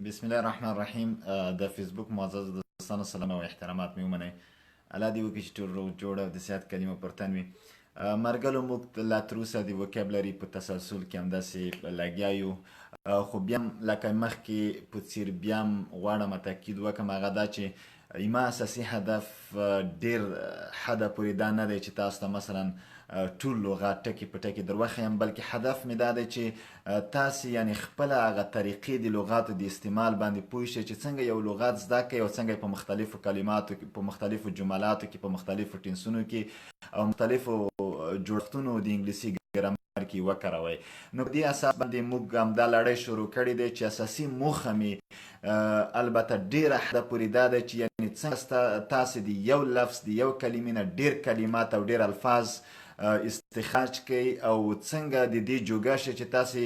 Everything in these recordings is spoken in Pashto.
بسم الله الرحمن الرحیم. د فیسبوک معزز دوستانو سلام او احترامات مې ومنئ. الله دې وکړي چې ټول روغ جوړ او د صحت کلمه پر تن وي. مرګلو موږ لا تر اوسه د وکابلري په تسلسل کې همداسې لګیا یو، خو بیا هم لکه مخکې په څیر بیا هم غواړم تاکید وکړم، هغه دا چې ایما اساسي هدف ډیر حده پورې دا نه دی چې تاسو ته مثلا ټول لغات ټکي په ټکي در وښیم، بلکې هدف مې دا دی چې تاسې یعنی خپله هغه طریقې د لغاتو د استعمال باندې پوه شئ چې څنګه یو لغات زده کړئ او څنګه په مختلفو کلماتو کې، په مختلفو جملاتو کې، په مختلفو ټینسونو کې او مختلفو جوړښتونو د انګلیسي ګرامر کې وکاروئ. نو په دې اساس باندې موږ همدا لړۍ شروع کړې دی چې اساسي موخه مې البته ډیره حده پورې دا ده چې یعنې څنګه تاسې د یو لفظ د یو کلمې نه ډیر کلمات او ډیر الفاظ استخراج کوي او څنګه د دې جوګه شي چې تاسې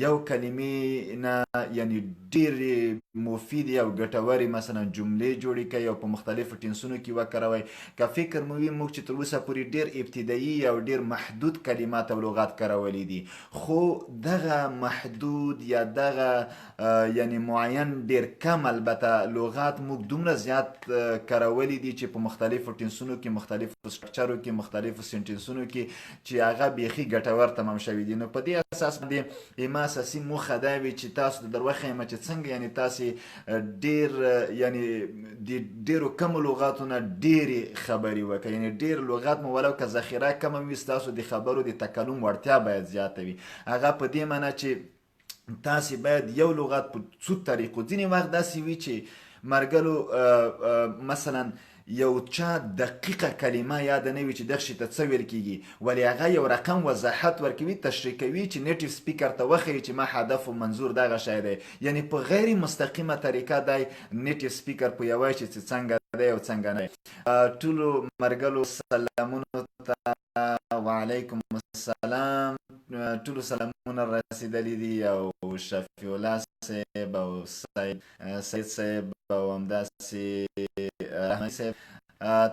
یو کلمې نه یعنی ډېرې مفیدې او ګټورې مثلا جملې جوړې کوي او په مختلفو ټینسونو کې وکاروئ. که فکر مو وي موږ چې تر اوسه پورې ډېر ابتدایي او ډېر محدود کلمات او لغات کارولی دي، خو دغه محدود یا دغه یعنی معین ډېر کم البته لغات موږ دومره زیات کارولی دي چې په مختلفو ټینسونو کې، مختلفو سټرکچرو کې، مختلفو سنټنسونو کې چې هغه بیخي ګټور تمام شوي دي. نو په دې اساس باندې ایما اساسي موخه دا وي چې تاسو ته در وښیم چې څنګه یعنی تاسې ډېر یعنی د ډېرو کمو لغاتو نه ډېرې خبرې وکړئ، یعنی ډېر لغات مو ولو که ذخیره کمه وي، ستاسو د خبرو د تکلم وړتیا باید زیاته وي. هغه په دې معنی چې تاسې باید یو لغات په څو طریقو، ځینې وخت داسې وي چې مرګلو مثلا یو چا دقیقه کلمه یاد نه وي چې دغه شي ته څه ویل کیږي، ولی هغه یو رقم وضاحت ورکوي، تشریح کوي چې نیټیو سپیکر ته وښیي چې ما هدف و منظور دغه شی دی، یعنی په غیر مستقیمه طریقه دی نیټیو سپیکر په یوه شي چې څنګه دی او څنګه نه. ټولو مرګلو سلامونو ته وعلیکم السلام، ټولو سلامونه رسیدلی دي او شفیع الله صاحب او سید صاحب او همداسې احمد صاحب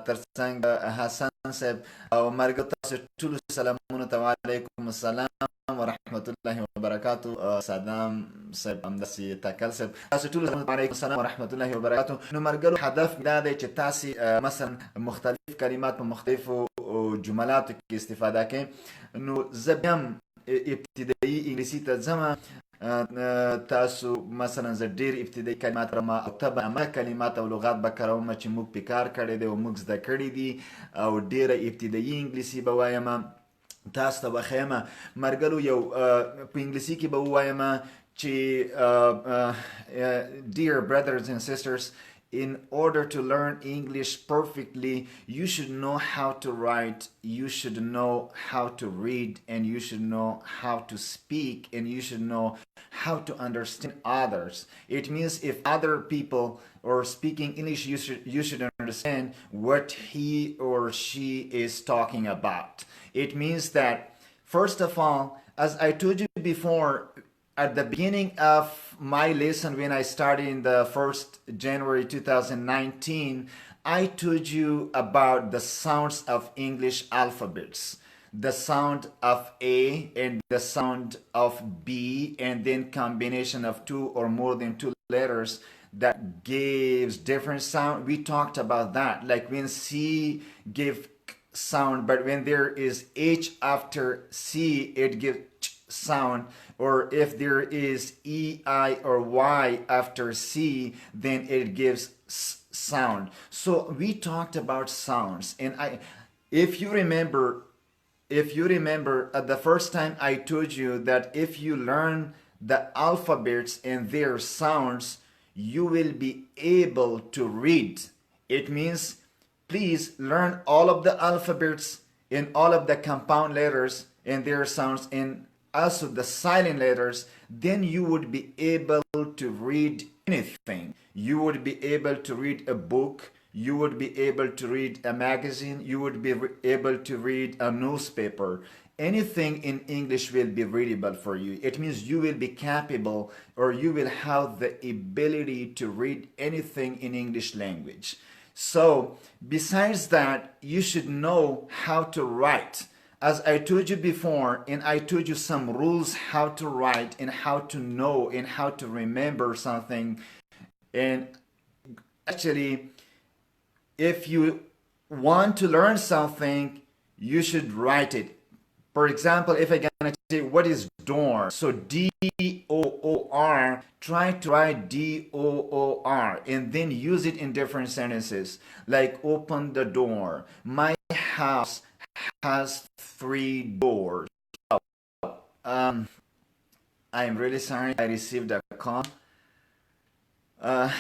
ترڅنګ حسن صاحب او مرګ تاسو ټولو سلامونو ته وعلیکم السلام ورحمت الله وبرکاتو. صدام صاحب همداسې تکل صاحب تاسو ټولو سلامونو ته وعلیکم السلام ورحمت الله وبرکاتو. نو مرګلو هدف دا دی چې تاسې مثلا مختلف کلمات په مختلفو جملاتو کې استفاده کوئ. نو زه بیا هم ابتدایي انګلیسي ته ځم، تاسو مثلا زه ډېر ابتدایي کلمات کاروم او طبعا هغه کلمات او لغات به کاروم چې موږ پې کار کړی دی او موږ زده کړي دي، او ډېره ابتدایي انګلیسي به وایم تاسو ته به ښیم. مرګلو یو په انګلیسي کې به ووایم چې dear brothers and sisters, in order to learn English perfectly, you should know how to write, you should know how to read, and you should know how to speak, and you should know how to understand others. It means if other people are speaking English, you should understand what he or she is talking about. It means that, first of all, as I told you before, at the beginning of my lesson when I started in the 1st January 2019, I told you about the sounds of English alphabets. The sound of A and the sound of B, and then combination of two or more than two letters that gives different sound. We talked about that, like when C give sound, but when there is H after C, it gives sound, or if there is E, I, or Y after C, then it gives sound. So we talked about sounds, and if you remember at the first time I told you that if you learn the alphabets and their sounds, you will be able to read. It means please learn all of the alphabets and all of the compound letters and their sounds, and also the silent letters, then you would be able to read anything. You would be able to read a book, you would be able to read a magazine, you would be able to read a newspaper. Anything in English will be readable for you. It means you will be capable, or you will have the ability to read anything in English language. So besides that, you should know how to write. as I told you before, and I told you some rules how to write and how to know and how to remember something. And actually, if you want to learn something, you should write it. For example, if I'm gonna say what is door, so DOOR, try to write DOOR and then use it in different sentences, like open the door. My house has 3 doors. Um, I'm really sorry I received a call. Uh,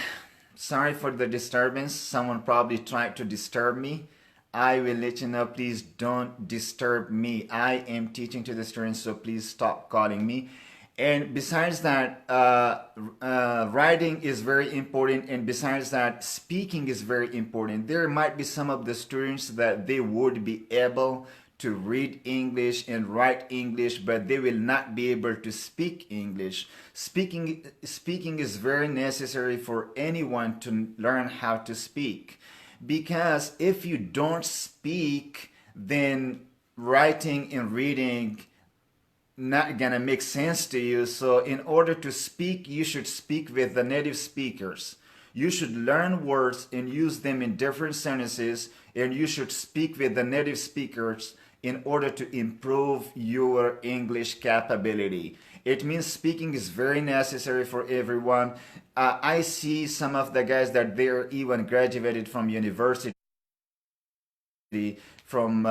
Sorry for the disturbance. Someone probably tried to disturb me. I will let you know, please don't disturb me. I am teaching to the students, so please stop calling me. And besides that, writing is very important, and besides that, speaking is very important. There might be some of the students that they would be able to read English and write English, but they will not be able to speak English. Speaking is very necessary for anyone to learn how to speak, because if you don't speak, then writing and reading not gonna make sense to you. So in order to speak, you should speak with the native speakers. You should learn words and use them in different sentences, and you should speak with the native speakers in order to improve your English capability. It means speaking is very necessary for everyone. I see some of the guys that they're even graduated from university, from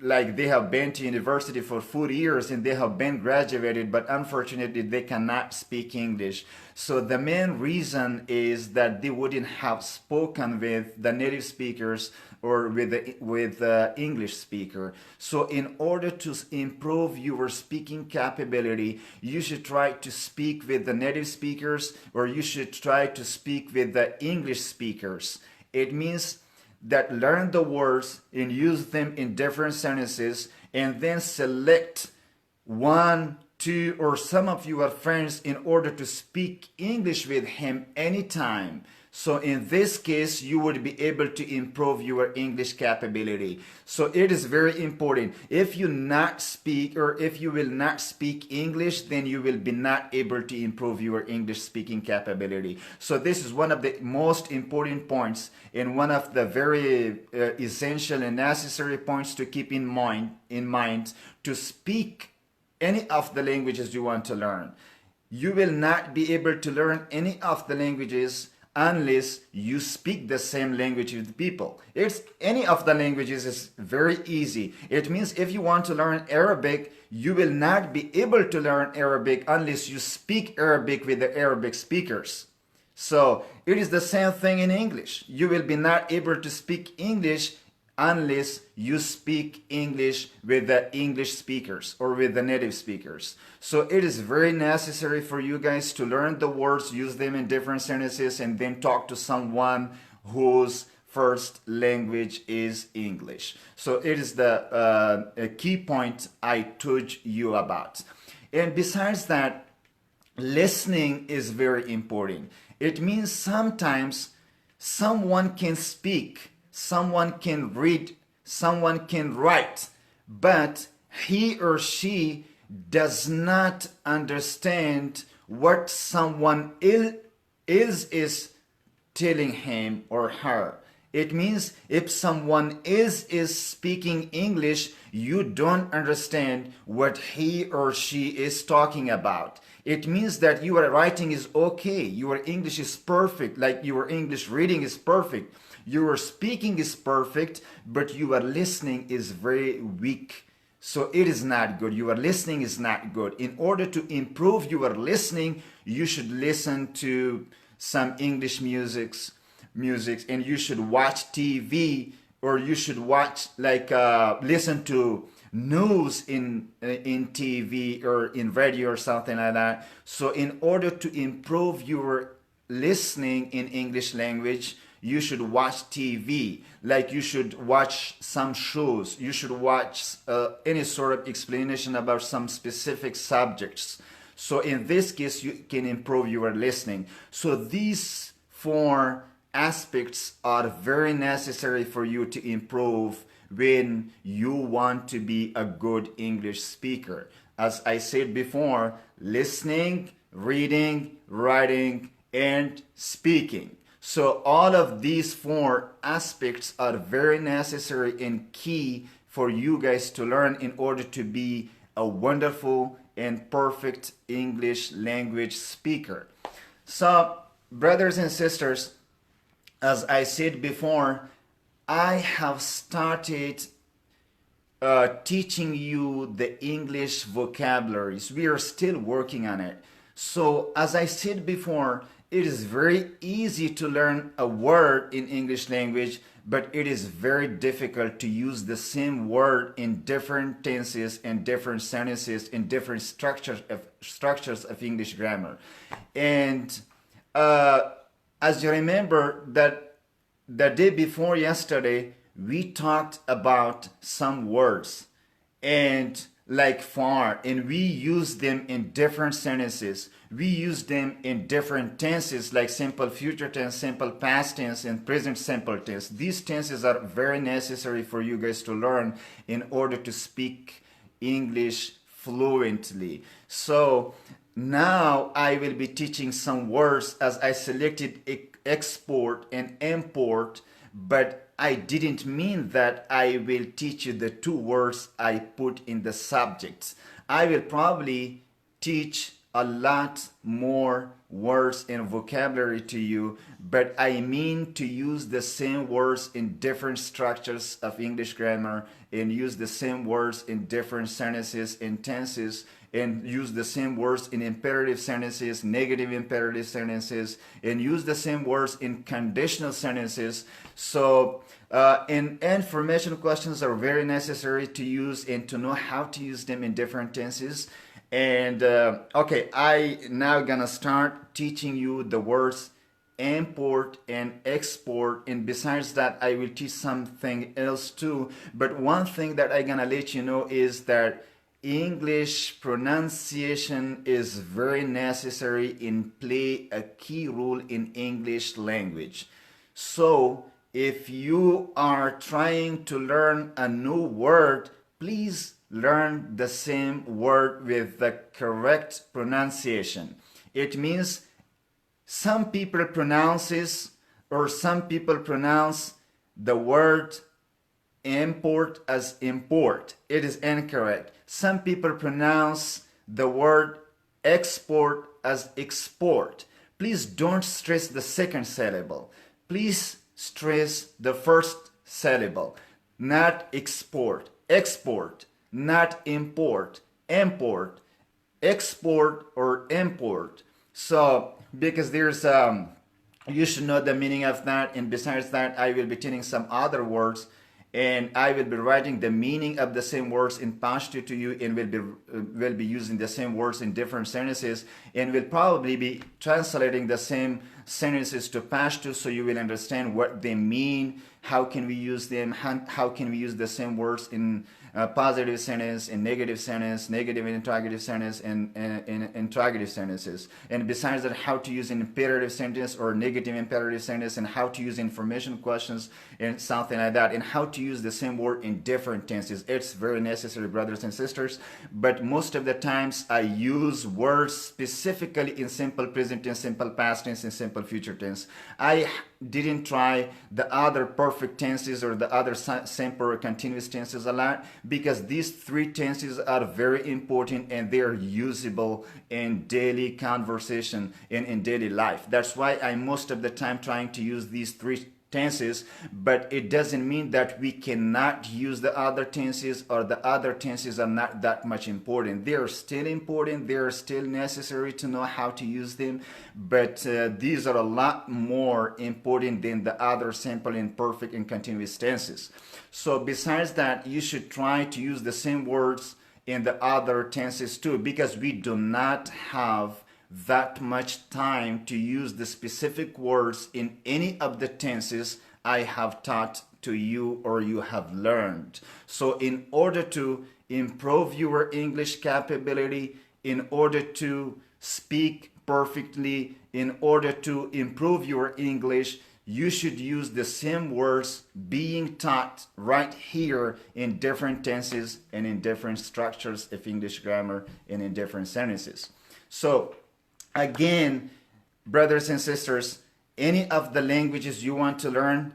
like they have been to university for 4 years and they have been graduated, but unfortunately they cannot speak English. So the main reason is that they wouldn't have spoken with the native speakers or with the English speaker. So in order to improve your speaking capability, you should try to speak with the native speakers, or you should try to speak with the English speakers. It means that learn the words and use them in different sentences, and then select one, two, or some of your friends in order to speak English with him anytime. So in this case, you would be able to improve your English capability. So it is very important. If you not speak, or if you will not speak English, then you will be not able to improve your English speaking capability. So this is one of the most important points, and one of the very essential and necessary points to keep in mind to speak any of the languages you want to learn. You will not be able to learn any of the languages unless you speak the same language with people. It's any of the languages is very easy. It means if you want to learn Arabic, you will not be able to learn Arabic unless you speak Arabic with the Arabic speakers. So it is the same thing in English. You will be not able to speak English unless you speak English with the English speakers or with the native speakers. So it is very necessary for you guys to learn the words, use them in different sentences, and then talk to someone whose first language is English. So it is the key point I told you about. And besides that, listening is very important. It means sometimes someone can speak, someone can read, someone can write, but he or she does not understand what someone is telling him or her. It means if someone is speaking English, you don't understand what he or she is talking about. It means that your writing is okay, your English is perfect, like your English reading is perfect, your speaking is perfect, but your listening is very weak. So it is not good. Your listening is not good. In order to improve your listening, you should listen to some English musics, and you should watch TV, or you should watch listen to news in TV or in radio or something like that. So in order to improve your listening in English language, you should watch TV, like you should watch some shows, you should watch any sort of explanation about some specific subjects. So in this case, you can improve your listening. So these 4 aspects are very necessary for you to improve when you want to be a good English speaker. As I said before, listening, reading, writing, and speaking. So all of these four aspects are very necessary and key for you guys to learn in order to be a wonderful and perfect English language speaker. So, brothers and sisters, as I said before, I have started teaching you the English vocabularies. We are still working on it. So, as I said before, it is very easy to learn a word in English language, but it is very difficult to use the same word in different tenses and different sentences in different structures of English grammar. And as you remember that the day before yesterday, we talked about some words and like far, and we use them in different sentences. We use them in different tenses like simple future tense, simple past tense, and present simple tense. These tenses are very necessary for you guys to learn in order to speak English fluently. So now I will be teaching some words as I selected export and import, but I didn't mean that I will teach you the two words I put in the subjects. I will probably teach a lot more words and vocabulary to you, but I mean to use the same words in different structures of English grammar and use the same words in different sentences and tenses and use the same words in imperative sentences, negative imperative sentences, and use the same words in conditional sentences. So, and information questions are very necessary to use and to know how to use them in different tenses. And okay, I now gonna start teaching you the words import and export, and besides that I will teach something else too. But one thing that I gonna let you know is that English pronunciation is very necessary and play a key role in English language. So if you are trying to learn a new word, please learn the same word with the correct pronunciation. It means some people pronounce the word import as import. It is incorrect. Some people pronounce the word export as export. Please don't stress the second syllable. Please stress the first syllable. Not export. Export. Not import. Import. Export or import. So, because there's you should know the meaning of that, and besides that I will be teaching some other words, and I will be writing the meaning of the same words in Pashto to you, and will be using the same words in different sentences, and will probably be translating the same sentences to Pashto so you will understand what they mean, how can we use them, how can we use the same words in positive sentence, in negative sentence, negative and interrogative sentence, and interrogative sentences. And besides that, how to use an imperative sentence or negative imperative sentence, and how to use information questions and something like that, and how to use the same word in different tenses. It's very necessary, brothers and sisters, but most of the times I use words specifically in simple present tense, simple past tense, and simple future tense. I didn't try the other perfect tenses or the other simple or continuous tenses a lot, because these three tenses are very important and they are usable in daily conversation and in daily life. That's why I'm most of the time trying to use these three tenses, but it doesn't mean that we cannot use the other tenses or the other tenses are not that much important. They are still important, they are still necessary to know how to use them, but these are a lot more important than the other simple and perfect and continuous tenses. So besides that, you should try to use the same words in the other tenses too, because we do not have that much time to use the specific words in any of the tenses I have taught to you or you have learned. So in order to improve your English capability, in order to speak perfectly, in order to improve your English, you should use the same words being taught right here in different tenses and in different structures of English grammar and in different sentences. So again, brothers and sisters, any of the languages you want to learn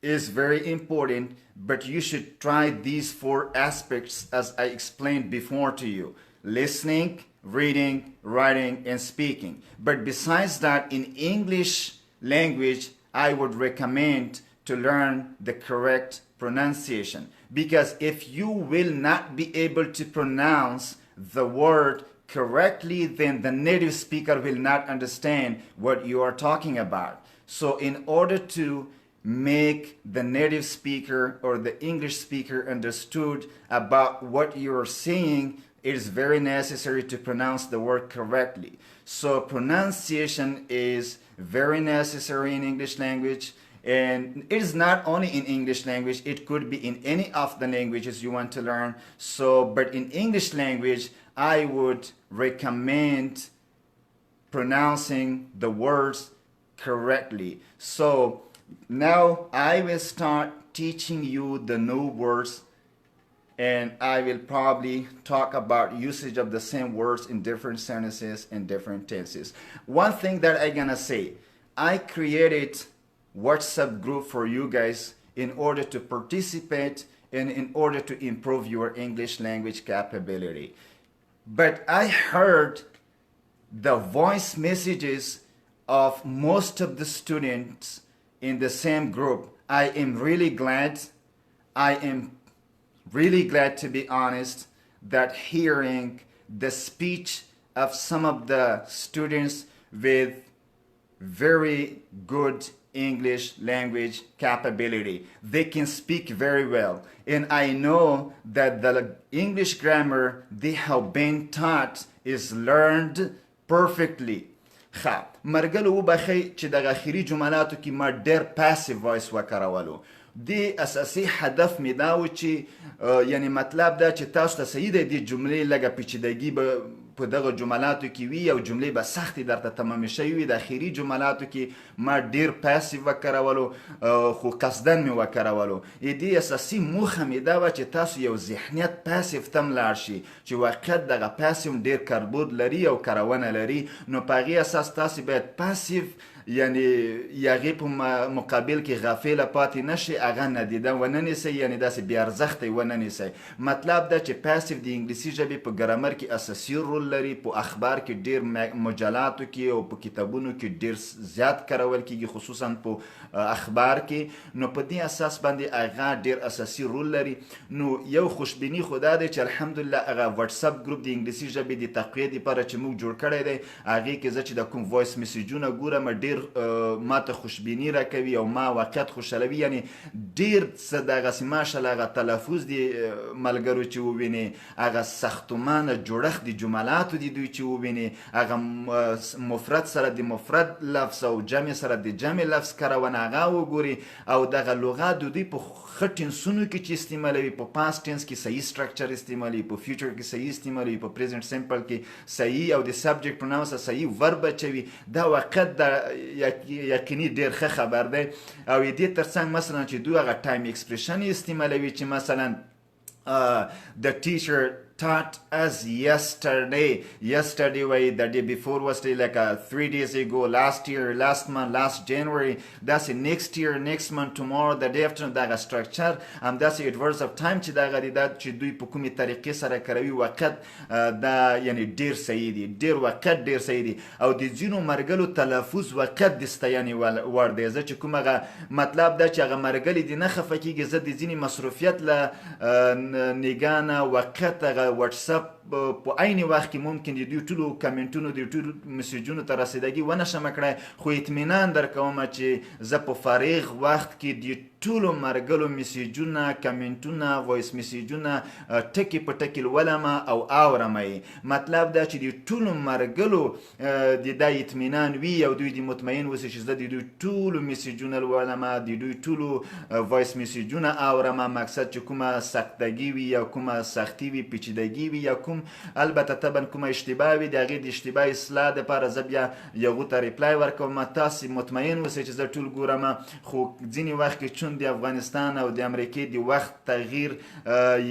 is very important, but you should try these 4 aspects as I explained before to you: listening, reading, writing, and speaking. But besides that, in English language, I would recommend to learn the correct pronunciation, because if you will not be able to pronounce the word correctly, then the native speaker will not understand what you are talking about. So in order to make the native speaker or the English speaker understood about what you're saying, it is very necessary to pronounce the word correctly. So pronunciation is very necessary in English language, and it is not only in English language, it could be in any of the languages you want to learn. So, but in English language, I would recommend pronouncing the words correctly. So now I will start teaching you the new words, and I will probably talk about usage of the same words in different sentences and different tenses. One thing that I'm gonna say, I created WhatsApp group for you guys in order to participate and in order to improve your English language capability. But I heard the voice messages of most of the students in the same group. I am really glad, to be honest, that hearing the speech of some of the students with very good English language capability. They can speak very well. And I know that the English grammar they have been taught is learned perfectly. ښه مرګلو وبخی چې د اخري جملاتو کې ما ډېر پاسیو وایس وکارولو. د اساسي هدف مې دا و چې یعنی مطلب دا چې تاسو ته صحیح دی د جملې لږه پیچیدګي به په دغه جملاتو کې وي او جملې به سختې درته تمامې شوي وي. د اخري جملاتو کې ما ډېر پاسیو وکارولو خو قصدن مې وکارولو. د اساسي موخه مې دا وه چې تاسو یو ذهنیت پاسیو ته هم لاړ شي چې واقعیت دغه پاسیو ډېر کاربرد لري او کارونه لري. نو په هغې اساس تاسو باید پاسیو یعنی یغې په مقابل کې غافله پاتې نشي، هغه ندیده ونه نیسئ، یعنی داسې بې ارزښته یې ونه نیسئ. مطلب دا چې پاسیو د انګلیسي ژبې په ګرامر کې اساسي رول لري. په اخبار کې ډېر مجلاتو کې او په کتابونو کې ډېر زیات کارول کېږي، خصوصا په اخبار کې. نو په دې اساس باندې هغه ډېر اساسي رول لري. نو یو خوشبیني خو دا دی چې الحمدلله هغه واتساپ ګروپ د انګلیسي ژبې د تقویې دپاره چې موږ جوړ کړی دی، هغې کې زه چې د کوم وایس میسیجونه ګورم ډېر ما ته خوشبیني راکوي او ما واقعیت خوشحالوي. یعنی ډېر څه دغسې ماشاءالله هغه تلفظ د ملګرو چې وویني، هغه ساختمانه جوړښت د جملاتو د دوی چې وویني، هغه مفرد سره د مفرد لفظ او جمع سره د جمع لفظ کارونه هغه وګوري، او دغه لغات د دوی په ښه ټینسونو کې چې استعمالوي، په پاست ټینس کې صحیح سټرکچر استعمالوي، په فیوچر کې صحیح استعمالوي، په پریزنټ سمپل کې صحیح، او د سبجیکټ پروناونس صحیح ورب اچوي. دا واقعیت د یقیني ډېر ښه خبر دی. او دې ترڅنګ مثلا چې دوی هغه ټایم ایکسپریشن استعمالوي چې مثلا the teacher taught us yesterday. Yesterday way the day before was like 3 days ago, last year, last month, last January. That's next year, next month, tomorrow, the day after. دا structure that's adverse of time چې دا غدي دا چې دوی په کومې طریقې سره کوي. وخت دا یعنی ډیر صحیح دی، ډیر وخت ډیر صحیح دی. او د ځینو مرګلو تلفظ وخت د ستاینې ور دی. زه چې کومه مطلب دا چې هغه مرګلي دي نه خفه کېږي، زه د ځینې مصروفیت له نګانه وخت هغه واتساپ په عین وخت کې ممکن د دوی ټولو کمنټونو د ټولو میسیجونو ته رسیدګي ونه شم کړی، خو اطمینان درکوم چې زه په فارغ وخت کې د ټولو مرګلو میسیجونه، کمنټونه، وایس میسیجونه ټکي په ټکي لولم او اورم یې. مطلب دا چې د ټولو مرګلو د دا اطمینان وي او دوی د مطمئن اوسي چې زه د دوی ټولو میسیجونه لولم، د دوی ټولو وایس میسیجونه اورم. مقصد چې کومه سختګي وي یا کومه سختي وي، پیچیدګي وي یا کوم کوم البته طبعا کومه اشتباه وي د هغې د اشتباه اصلاح دپاره زه بیا یغو ته ریپلای ورکوم. تاسې مطمئن اوسئ چې زه ټول ګورم، خو ځینې وخت کې چون د افغانستان او د امریکې د وخت تغییر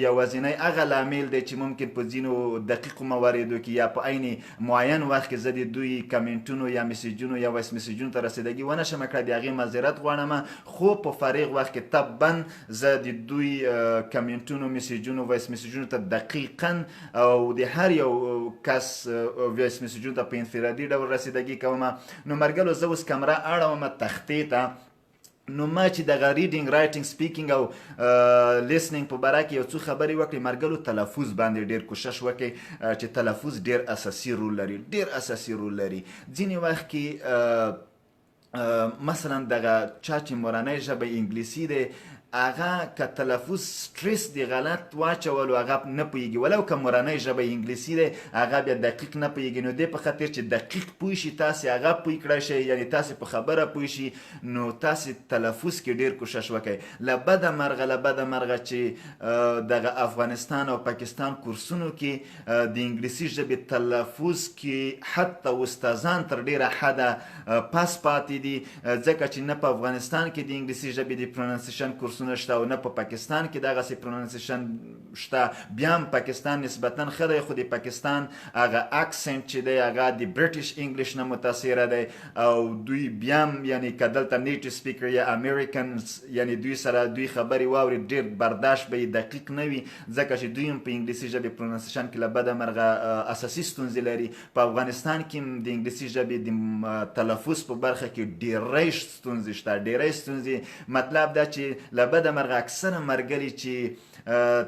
یوازینی هغه لامل دی چې ممکن په ځینو دقیقو مواردو کې یا په عین معین وخت کې زه د دوی کمنټونو یا میسیجونو یا وایس میسیجونو ته رسیدګي ونه شم کړی، د هغې معذرت غواړم. خو په فارغ وخت کې طبعا زه د دوی کمنټونو میسیجونو وایس میسیجونو ته دقیقا او د هر یو کس وایس میسیجونو ته په انفرادي ډول رسیدګي کوم. نو مرګلو زه اوس کمره اړوم تختې ته. نو ما چې دغه ریډینګ رایټینګ سپیکینګ او لیسنینګ په باره کې یو څو خبرې وکړې، مرګلو تلفظ باندې ډېر کوشش وکړئ چې تلفظ ډېر اساسي رول لري، ډېر اساسي رول لري. ځینې وخت کې مثلا دغه چا چې مورنۍ ژبه انګلیسي دی هغه که تلفظ سټریس دی غلط واچولو هغه نه پوهېږي، ولو که مورنۍ ژبه انګلیسي دی هغه بیا دقیق نه پوهېږي. نو دې په خاطر چې دقیق پوه شي تاسې هغه پوه کړی شئ، یعنې تاسې په خبره پوه شي، نو تاسې تلفظ کې ډېر کوشش وکړئ. له بده مرغه چې دغه افغانستان او پاکستان کورسونو کې د انګلیسي ژبې تلفظ کې حتی استادان تر ډېره حده پاس پاتې دي، ځکه چې نه په افغانستان کې د انګلیسي ژبې د پروننسیشن کورسونه شته او نه په پاکستان کې دغسې پروننسیشن شته. بیا هم پاکستان نسبتا ښه دی، خو د پاکستان هغه اکسنټ چې دی هغه د برټش انګلیش نه متاثره دی او دوی بیا هم یعنې که دلته نیټیو سپیکر یا امریکنز یعنې دوی سره دوی خبرې واوري ډېر برداشت به یې دقیق نه وي، ځکه چې دوی هم په انګلیسي ژبې پروننسیشن کې له بده مرغه اساسي ستونزې لري. په افغانستان کې هم د انګلیسي ژبې د تلفظ په برخه کې ډېری ستونزې شته، ډېری ستونزې. مطلب دا چې له بده مرغه اکثره مرګلي چې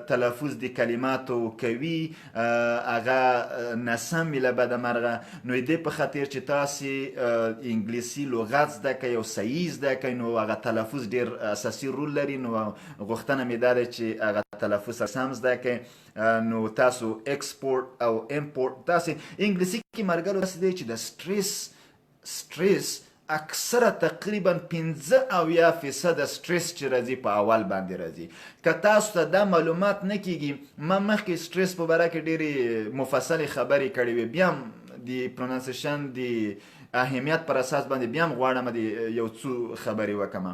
تلفظ د کلماتو کوي هغه ناسم وي له بده مرغه. نو دې په خاطر چې تاسې انګلیسي لغت زده کوئ او صحیح زده کوئ نو هغه تلفظ ډېر اساسي رول لري. نو غوښتنه مې دا ده چې هغه تلفظ سم زده کوئ. نو تاسو ایکسپورټ او امپورټ تاسې انګلیسي کې مرګلو داسې دی چې د سټریس اکثره تقریبا 85% سټریس چې راځي په اول باندې راځي. که تاسو ته دا معلومات نه کیږي، ما مخکې سټریس په باره کې ډېرې مفصلې خبرې کړې وې، بیا هم د پروننسیشن د اهمیت پر اساس باندې بیا هم غواړم د یو څو خبرې وکړم.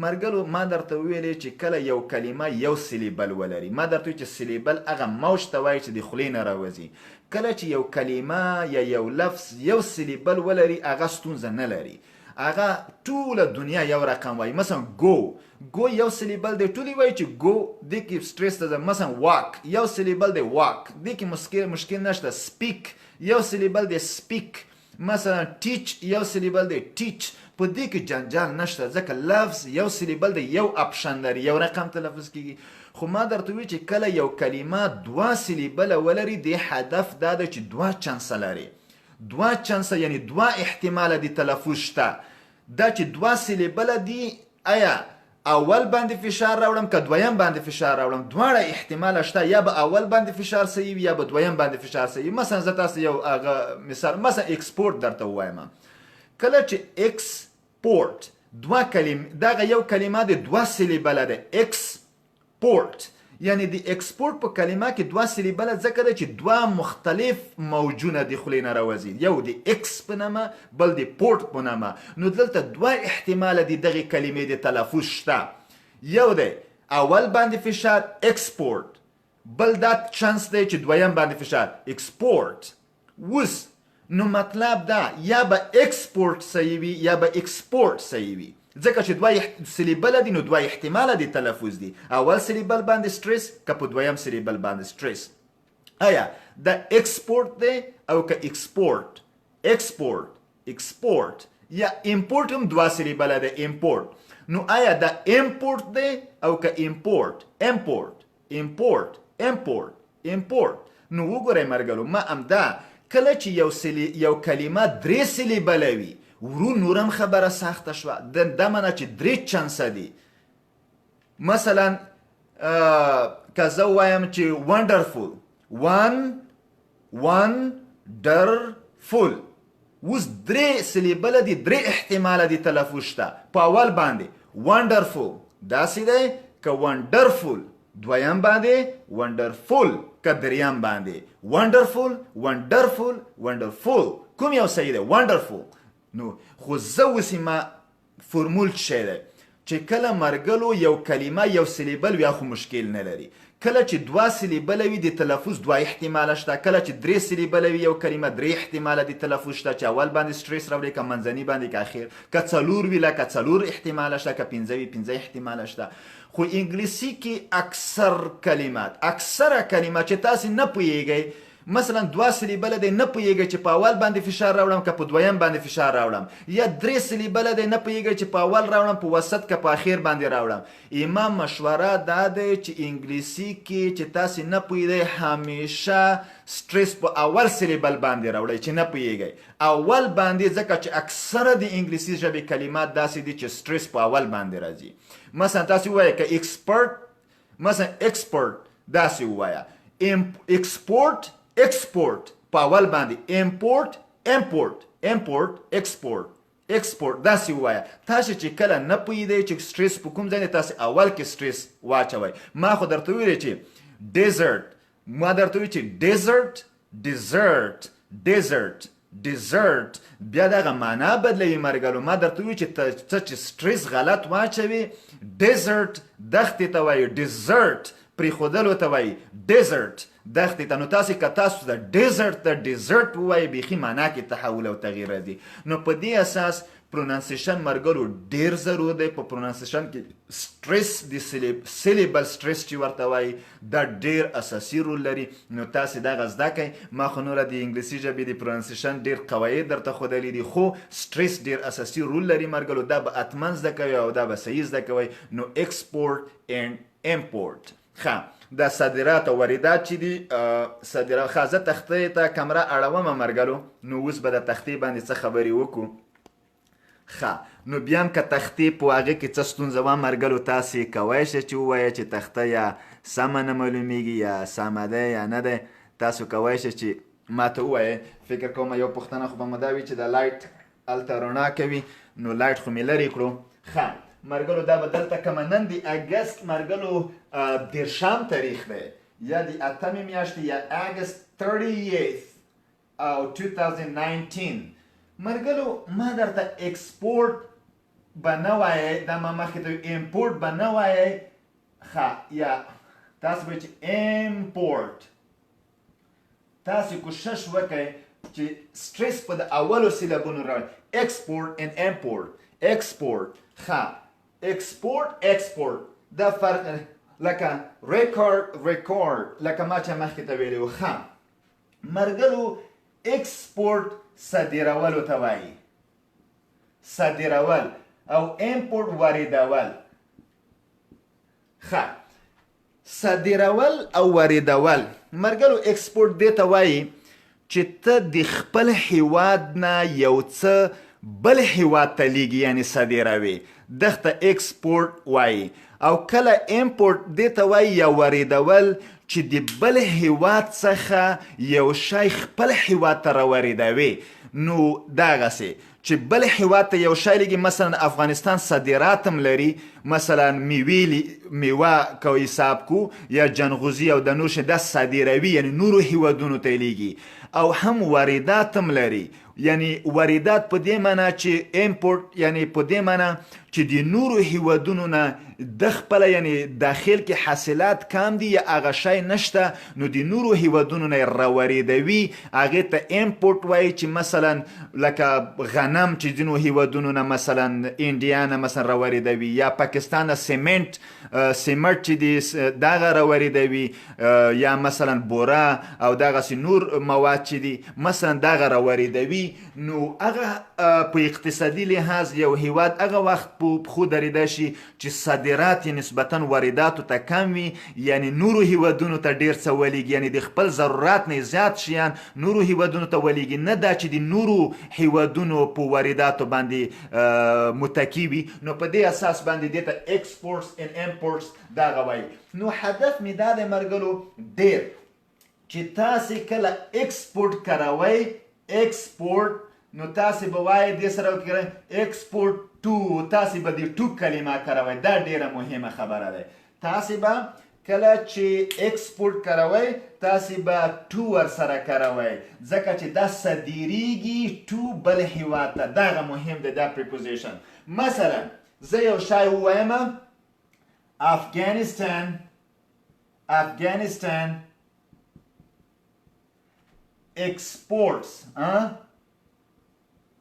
مرګلو ما درته ویلې چې کله یو کلمه یو سلیبل ولري، ما درته ویل چې سلیبل هغه موج ته وایي چې د خولې نه راوځي. کله چې یو کلمه یا یو لفظ یو سلیبل ولري هغه ستونزه نه لري، هغه ټوله دنیا یو رقم وایي. مثلا گو یو سلیبل دی، ټولې وایي چې گو دې کې سټریس ته. مثلا واک یو سلیبل دی، واک دې کې مشکل نشته. سپیک یو سلیبل دی، سپیک. مثلا ټیچ یو سلیبل دی، ټیچ. په دې کې جنجال نشته ځکه لفظ یو سلیبل دی، یو اپشن لري، یو رقم تلفظ کیږي. خو ما درته وی چې کله یو کلمه دوه سلیبله ولري د هدف دا ده چې دوه چانسه لري. دوه چانسه یعنی دوه احتماله د تلفظ شته. دا چې دوه سلیبله دي، آیا اول باندې فشار راوړم که دویم باندې فشار راوړم، دواړه احتمال شته، یا به اول باندې فشار صحیح وي یا به دویم باندې فشار صحیح. مثلا زه تاسو یو هغه مثال مثلا ایکسپورټ درته ووایم. کله چې ایکسپورټ دوه کلمه دغه یو کلمه د دوه سلیبله ده، ایکسپورټ یعنی د ایکسپورټ په کلمه کې دوه سلیبله ځکه ده چې دوه مختلف موجونه د خولې نه راوځي، یو د ایکس په نامه بل د پورټ په نامه. نو دلته دوه احتماله د دغې کلمې د تلفظ شته، یو دی اول باندې فشار ایکسپورټ، بل دا چانس دی چې دویم باندې فشار ایکسپورټ. اوس نو مطلب دا یا به ایکسپورټ صحیح وي یا به ایکسپورټ صحیح وي، ځکه چې دوه سلیبله دي نو دوه احتماله د تلفظ دي. اول سلیبل باندې سټریس که په دویم سلیبل باندې سټریس. آیا دا ایکسپورټ دی او که ایکسپورټ؟ ایکسپورټ یا امپورټ هم دوه سلیبله ده، امپورټ. نو آیا دا امپورټ دی او که امپورټ؟ امپورټ. نو وګورئ مرګلو، ما همدا کله چې یو کلمه درې سلیبله وي ورو نورم خبره سخته شوه. دا منه چې درې چانسه دي. مثلا که زه ووایم چې وانډرفول، وانډرفول، اوس درې سلیبله دي، درې احتماله دي تلفظ شته. په اول باندې وانډرفول داسې دی که وانډرفول دویم باندې wonderful، که دریم باندې wonderful کوم یو صحیح دی؟ wonderful. نو خو زه اوس ما فرمول څه شی دی چې کله مرګلو یو کلمه یو سلیبل وي خو مشکل نه لري، کله چې دوه سلیبله وي د تلفظ دوه احتماله شته، کله چې درې سلیبله وي یو کلمه درې احتماله د تلفظ شته چې اول باندې سټریس راوړي، که منځني باندې که اخر، که څلور وي لکه څلور احتماله شته، که پنځه وي پنځه احتماله شته. خو انګلیسي کې اکثره کلمات چې تاسې نه پوهیږئ، مثلا دوه سلیبله دی نه پوهیږئ چې په اول باندې فشار راوړم که په دویم باندې فشار راوړم، یا درې سلیبله دی نه پوهیږئ چې په اول راوړم په وسط که په اخر باندې راوړم. ایما مشوره دا دی چې انګلیسي کې چې تاسې نه پوهیږئ همیشه سټریس په اول سلیبل باندې راوړئ چې نه پوهیږئ اول باندې، ځکه چې اکثره د انګلیسي ژبې کلمات داسې دي چې سټریس په اول باندې راځي. مثلا تاسې ووایئ که ایکسپرټ، مثلا ایکسپرټ داسې ووایه، export په اول باندې، import export داسې ووایه. تاسې چې کله نه پوهیدئ چې سټریس په کوم ځای دی، تاسې اول کې سټریس واچوئ. ما خو درته ویلې چې desert، ما درته ویل چې desert بیا دغه معنا بدلوي مرګلو. ما درته ویل چې ته چې سټریس غلط واچوي، desert دښتې ته وایي، desert پرېښودلو ته وایي، desert دښتې ته. نو تاسې که تاسو د ډیزرټ ووایي بیخي معنا کې تحول او تغییر راځي. نو په دې اساس پرونانسیشن مرګلو ډیر ضرور دی. په پرونانسیشن کې سټریس د سیلیبل سټریس چې ورته وایي دا ډیر اساسي رول لري. نو تاسې دغه زده کوئ. ما خو نوره د انګلیسي ژبې د پرونانسیشن ډیر قواعد درته ښودلي دي، خو سټریس ډیر اساسي رول لري مرګلو. دا به حتما زده کوئ او دا به صحیح زده کوئ. نو ایکسپورټ اینډ امپورټ. ښه، دا صادرات او واردات چې دي صادرات. ښه، زه تختې ته کمره اړومه مرګلو. نو اوس به د تختې باندې څه خبرې وکړو. ښه، نو بیا هم که تختې په هغې کې څه ستونزه وه مرګلو، تاسې کوی شئ چې ووایه چې تخته یا سمه نه معلومیږي یا سمه ده یا نه ده. تاسو کوی شئ چې ما ته ووایه. فکر کوم یو پوښتنه خو به مو دا وي چې د لایټ هلته رڼا کوي، نو لایټ خو مې لرې کړو. ښه مرګلو، دا به دلته کومه نن د اګست مرګلو 10 تاریخ دی، یا د 8 میاشتې یا اګست 30 او 2019 مرګلو. ما درته ایکسپورټ به نه وایئ، دا ما مخکې ته امپورټ به نه وایئ. ښه، یا تاسو به چې امپورټ، تاسو کوشش وکړئ چې سټریس په د اولو سیلابونو راوړئ. ایکسپورټ and امپورټ. ایکسپورټ. ښه، ایکسپورټ دا فرق لکه ریکارډ لکه ما چې مخکې ته ویلي وو. ښه مرګلو، ایکسپورټ صادرولو ته وایي، صادرول، او امپورټ واردول. ښه، صادرول او واردول مرګلو. ایکسپورټ دې ته وایي چې ته د خپل هیواد نه یو څه بل هیواد ته لیږي، یعنی صادروي، دغه ایکسپورټ وایي. او کله امپورټ دې ته وایي یا واردول چې د بل هیواد څخه یو شی خپل هیواد ته راواردوي. نو دغسې چې بل هیواد ته یو شی لیږي، مثلا افغانستان صادرات هم لري، مثلا میوه که حساب کو یا جنغوزي او د نور شی دا صادروي، یعنی نورو هیوادونو ته لیږي. او هم واردات هم لري، یعنی واردات په دې معنا چې امپورټ، یعنی په دې معنا چې د نورو هیوادونو نه د خپله یعنی داخل کې حاصلات کم دي یا هغه شی نشته، نو د نورو هیوادونو نه یې راواردوي، هغې ته امپورټ وایي. چې مثلا لکه غنم چې ځینو هیوادونو نه مثلا انډیا نه مثلا راواردوي، یا پاکستان نه سیمنټ چې دی دغه راواردوي، یا مثلا بوره او دغسې نور مواد چې دي مثلا دغه راواردوي. نو هغه په اقتصادي لحاظ یو هیواد هغه وخت په پښو درېدی شي چې صادرات یې نسبتا وارداتو ته کم وي، یعنی نورو هیوادونو ته ډېر څه ولیږي، یعنی د خپل ضرورات نه زیات شیان نورو هیوادونو ته ولیږي. نه دا چې د نورو هیوادونو په وارداتو باندې متکی وي. نو په دې اساس باندې دې ته ایکسپورټس and امپورټس دغه وایي. نو هدف مې دا دی مرګلو ډېر چې تاسې کله ایکسپورټ کاروئ، ایکسپورټ، نو تاسې به وایئ دې سره وکړئ ایکسپورټ ټو، تاسې به د ټو کلمه کاروئ. دا ډېره مهمه خبره ده. تاسې به کله چې ایکسپورټ کاروئ تاسې به ټو ورسره کاروئ ځکه چې دا صادریږي ټو بل هیواد ته دغه مهم دی دا پریپوزیشن مثلا زه یو شی ووایم افغانستان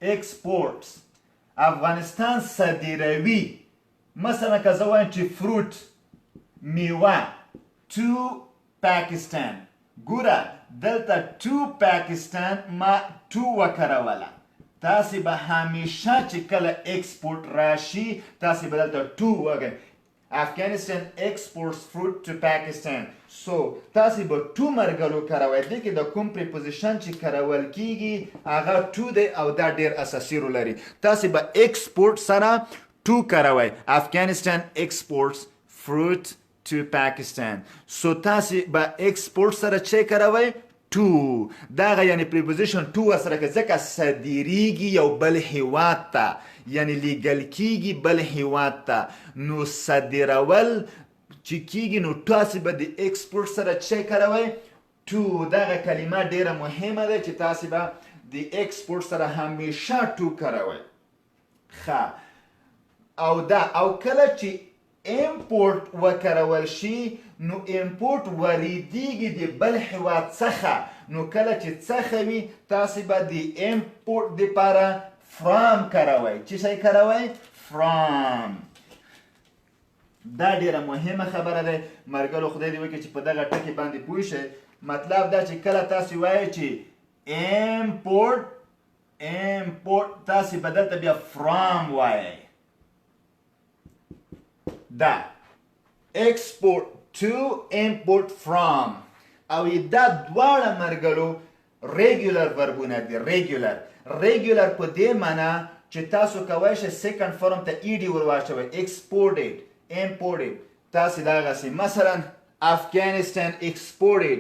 exports افغانستان صادروي مثلا که زه وایم چې فروټ میوه to پاکستان ګوره دلته to پاکستان ما to وکاروله تاسې به همیشه چې کله ایکسپورټ راشي تاسې به دلته to وکړئ Afghanistan exports fruit to Pakistan. So تاسې به to مرګلو کاروئ دې کې د کوم پریپوزیشن چې کارول کیږي هغه to دی او دا ډېر اساسي رول لري تاسې به ایکسپورټ سره to کاروئ Afghanistan exports fruit to Pakistan. So تاسې به ایکسپورټ سره چې کاروئ to دغه یعنی پریپوزیشن to سره که ځکه صادریږي یو بل هیواد ته یعنی لیګل کیږي بل هیواد ته نو صادرول چې کیږي نو تاسې به د ایکسپورټ سره چې کاروئ to دغه کلمه ډیره مهمه ده چې تاسې به د ایکسپورټ سره همیشه to کاروئ ښه او کله چې امپورټ وکارول شي نو امپورټ وریدیږي د بل هیواد څخه نو کله چې څخه وي تاسې به د امپورټ دپاره from کاروئ چې شی کاروئ from دا ډیره مهمه خبره ده مرګلو خدای دې وکړي چې په دغه ټکي باندې پوه شئ مطلب دا چې کله تاسې وایئ چې امپورټ تاسې به دلته بیا from وایئ دا export to import from او دا دواړه مرګلو regular وربونه دي regular په دې معنا چې تاسو کولی شئ سیکنډ فارم ته ایډي ور واچوئ exported imported تاسې دغسې مثلا Afghanistan exported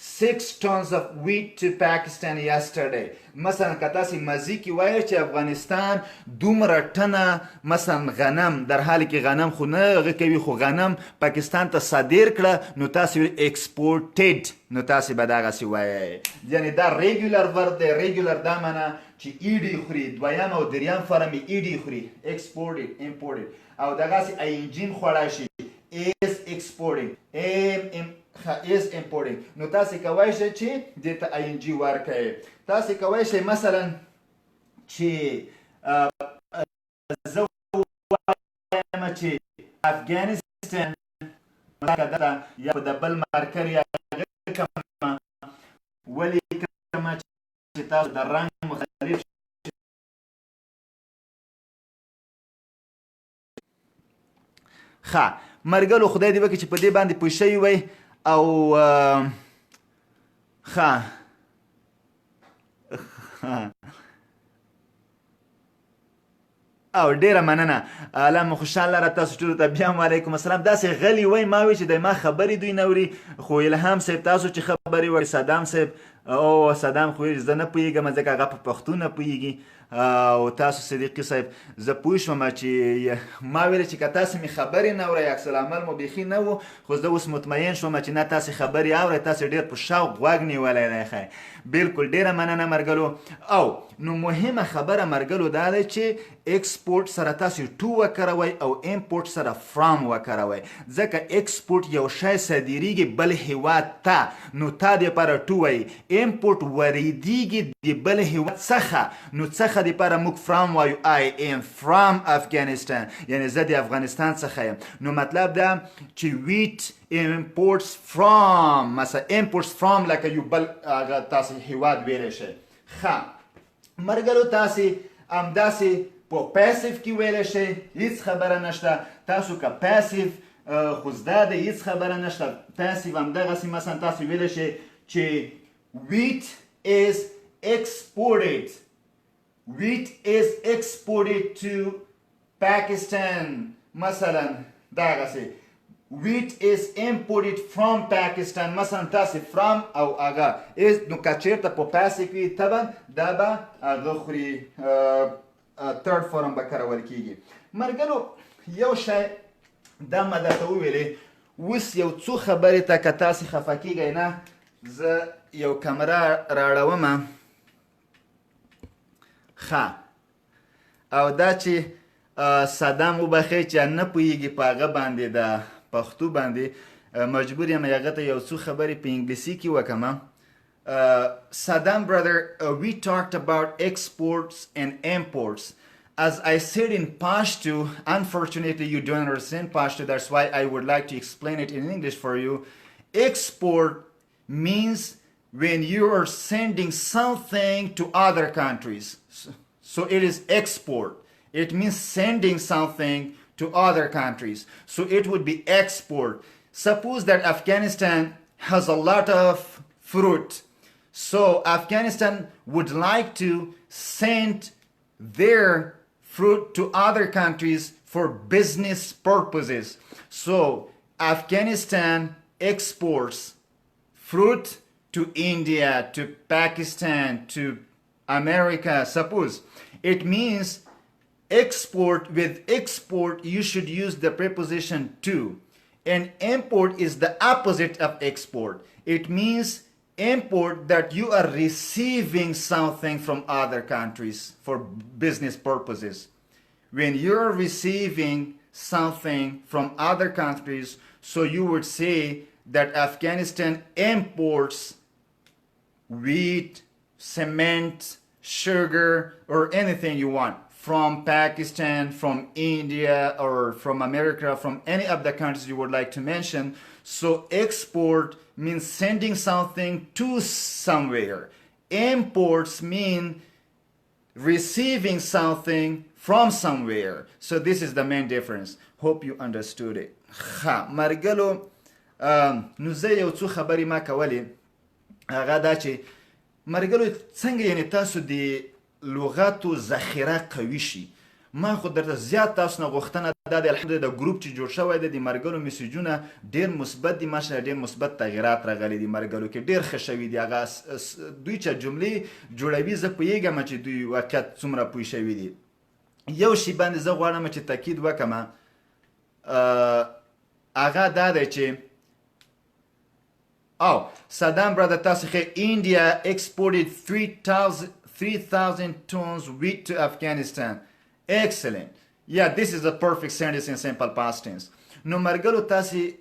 6 tons of wheat to Pakistan yesterday مثلا که تاسې مزي کې وایئ چې افغانستان دومره ټنه مثلا غنم در حالی کې غنم خو نه هغه کوي خو غنم پاکستان ته صادر کړه نو تاسې exported نو تاسې به دغسې وایئ یعنی دا ریګولر ورب دی ریګولر دا معنا چې ایډي خوري دویم او دریم فارم یې ایډي خوري exported imported او دغسې ING خوړی شي is exporting is importing نو تاسې کولی شئ چې دې ته ING ورکړئ تاسې کولی شئ مثلا چې زه وایم چې افغانستان یا په د بل مارکر یا کومه ولیکمه چې تاسو د رنګ مختلف ښه مرګلو خدای دې وکړي چې په دې باندې پوه شوي وئ او ښه او ډیره مننه الله مو خوشحال لره تاسو ټولو ته بیا وعلیکم السلام داسې غلي وای ما وی چې د ما خبرې دوی نه اوري خو الهام صاحب تاسو چې خبرې وایي صدام صاحب او صدام خو زه نه پوهېږم ځکه هغه په پښتو نه پوهېږي او تاسو صدیقي صاحب زه پوه شوم چې ما ویل چې که تاسو مې خبرې نه اورئ عکس العمل مو بیخي نه و خو زه اوس مطمئن شوم چې نه تاسې خبرې اورئ تاسې ډېر په شوق غوږ نیولی دی ښی بلکل ډېره مننه مرګلو او نو مهمه خبره مرګلو دا دی چې ایکسپورټ سره تاسو ټو وکاروئ او امپورټ سره فرام وکاروئ ځکه ایکسپورټ یو شی صادریږي بل هیواد ته نو تا دپاره ټو وایي امپورټ وریدیږي د بل هیواد څخه نو څخه دپاره موږ فرام وایو I am from Afghanistan یعنی زه د افغانستان څخه یم نو مطلب دا چې wheat imports from مثلا imports from لکه یو بل هغه تاسې هیواد ویلی شئ ښه مرګلو تاسې همداسې په پیسیف کې ویلی شئ هیڅ خبره نشته تاسو که پیسیف خو زده ده هیڅ خبره نشته پیسیف همدغسې مثلا تاسو ویلی شئ چې wheat is exported to Pakistan مثلا دغسې wheat is imported from Pakistan مثلا تاسې from او هغه نو که چېرته په پیسیف وي طبعا دا به هغه خوري ترډ فارم به کارول کیږي مرګلو یو شی دا ما درته وویلې اوس یو څو خبرې ته که تاسې خفه کېږئ نه زه یو کمره راړومه ښه او دا چې صدام وبخښئ چې نه پوهېږي په هغه باندې د پښتو باندې مجبور یم هغه ته یو څو خبرې په انګلیسي کې وکړم. Saddam brother, we talked about exports and imports. As I said in Pashto, unfortunately you don't understand Pashto, that's why I would like to explain it in English for you. Export means when you are sending something to other countries. So it is export. It means sending something to other countries. So it would be export. Suppose that Afghanistan has a lot of fruit. So Afghanistan would like to send their fruit to other countries for business purposes. So Afghanistan exports fruit to India, to Pakistan, to America, suppose. It means export. With export, you should use the preposition to. And import is the opposite of export. It means import that you are receiving something from other countries for business purposes. When you're receiving something from other countries, so you would say that Afghanistan imports wheat, cement, sugar, or anything you want from Pakistan, from India, or from America, from any of the countries you would like to mention. So export means sending something to somewhere. Imports mean receiving something from somewhere. So this is the main difference. Hope you understood it. مرګلو نو زه یو څو خبرې ما کولې هغه دا چې مرګلو څنګه یعنی تاسو د لغاتو ذخیره قوي شي. ما خو درته زیات تاسو نه غوښتنه دا دی الحمدلله د ګروپ چې جوړ شوی دی د مرګلو میسیجونه ډېر مثبت دي ماشاءالله ډېر مثبت تغیرات راغلي دي مرګلو کې ډېر ښه شوي دي هغه دوی چې جملې جوړوي زه پوهېږم چې دوی واقعیت څومره پوه شوي دي. یو شي باندې زه غواړم چې تاکید وکړم هغه دا دی چې Saddam brother تاسو ښه India exported 3,000 tons wheat to Afghanistan. Excellent. Yeah, this is a perfect sentence in simple past tense. نو مرګلو تاسې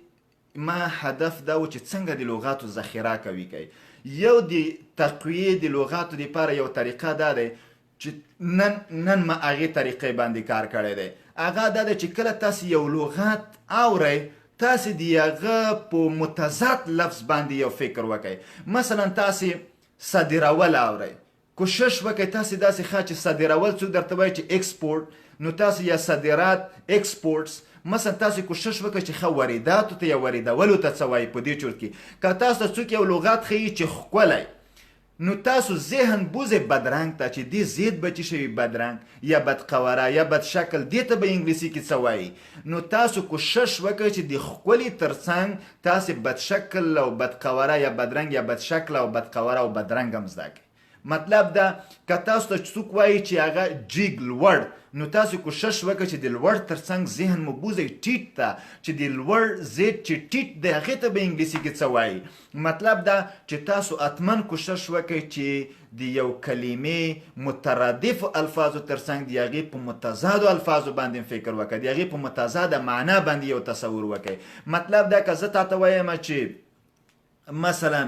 ما هدف دا و چې څنګه د لغاتو ذخیره کوي کوي. یو د تقویې د لغاتو دپاره یو طریقه دا دی چې نن ما هغې طریقې باندې کار کړی دی. هغه دا دی چې کله تاسې یو لغات اورئ تاسې د هغه په متضاد لفظ باندې یو فکر وکئ. مثلا تاسې صادرول اورئ کوشش وکئ تاسې داسې ښه چې صادرول څوک درته وایي چې ایکسپورټ نو تاسې یا صادرات ایکسپورټس مثلا تاسې کوشش وکړئ چې ښه وارداتو ته یا واردولو ته څه وایي په دې چورت کې. که تاسو ته څوک یو لغات ښیي چې ښکلی نو تاسو ذهن بوزئ بدرنګ ته چې دې زید به چې شوي بدرنګ یا بدقواره یا بد شکل دې ته به انګلیسي کې څه وایي. نو تاسو کوشش وکړئ چې د ښکلي تر څنګ تاسې بد شکل او بدقواره یا بدرنګ یا بد شکل او بدقواره او بدرنګ هم زده کړئ. مطلب دا که تاسو ته څوک وایي چې هغه جیګ لوړ نو تاسو کوشش وکړئ چې د لوړ تر څنګ ذهن مو بوزئ ټیټ ته چې د لوړ زید چې ټیټ دی هغې ته به انګلیسي کې څه وایي. مطلب دا چې تاسو حتما کوشش وکړئ چې د یو کلمې مترادفو الفاظو تر څنګ د هغې په متضادو الفاظو باندې فکر وکړئ د هغې په متضاده معنا باندې یو تصور وکړئ. مطلب دا که زه تاته وایم چې مثلا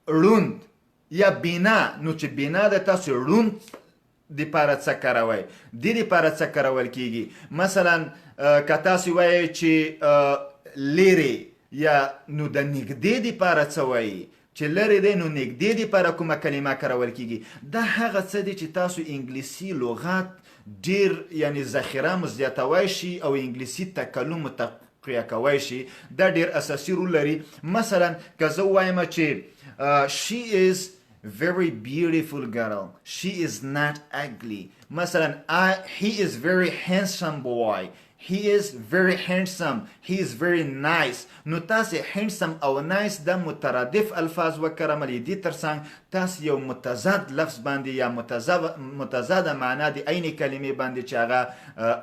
روند یا بینا نو چې بینا د تاسو روند دپاره څه کاروئ دې دپاره څه کارول کیږي. مثلا که تاسو وایئ چې لیرې یا نو د نږدې دپاره څه وایي چې لرې دی نو نږدې دپاره کومه کلمه کارول کیږي. دا هغه څه دی چې تاسو انګلیسي لغات ډېر یعنې ذخیره مو زیاتوی شي او انګلیسي تکلم مو تقویه کوی شي. دا ډېر اساسي رول لري. مثلا که زه ووایم چې she is very beautiful girl. She is not ugly. مثلا he is very handsome boy. he is very handsome, he is very nice. نو تاسې handsome او nice د مترادف الفاظ وکرملی دي ترڅنګ تاسې یو متضاد لفظ باندې یا متضاده معنا د عین کلمې باندې چې هغه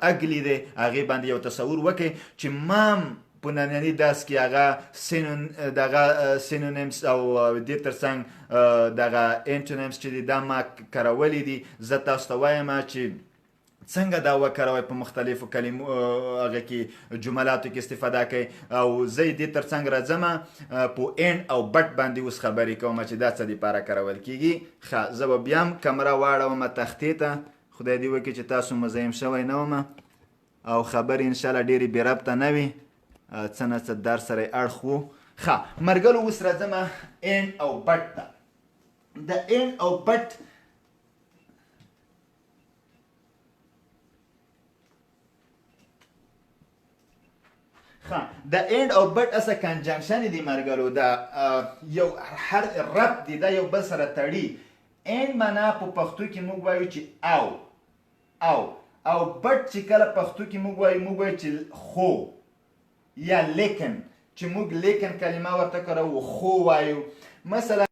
اګلی دی هغې باندې یو تصور وکړئ چې مام په ننني درس کې هغه دغه سینونیمس او دې ترڅنګ دغه انټونیمس چې دي دا ما کارولی دي زه تاسو ته وایم چې څنګه دا وکاروئ په مختلفو کلمو هغه کې جملاتو کې استفاده کوي او زه یې دې ترڅنګ راځم په اینډ او بټ باندې اوس خبرې کوم چې دا څه دپاره کارول کېږي. ښه زه به بیا هم کمره واړوم تختې ته. خدای دې وکړي چې تاسو مزاحم شوی نه وم او خبرې انشاءالله ډېرې بې ربطه نه وي، څه نه څه در سره یې اړخ وو. ښه مرګلو اوس راځم اینډ او بټ ته. د اینډ او بټ د اینډ او بټ اصله کنجنکشن دي مرګلو، دا یو هر ربط دی، دا یو بل سره تړي. اینډ معنا په پښتو کې موږ وایو چې او بټ چې کله پښتو کې موږ وایو چې خو یا لیکن، چې موږ لیکن کلمه ورته کاروو خو وایو. مثلا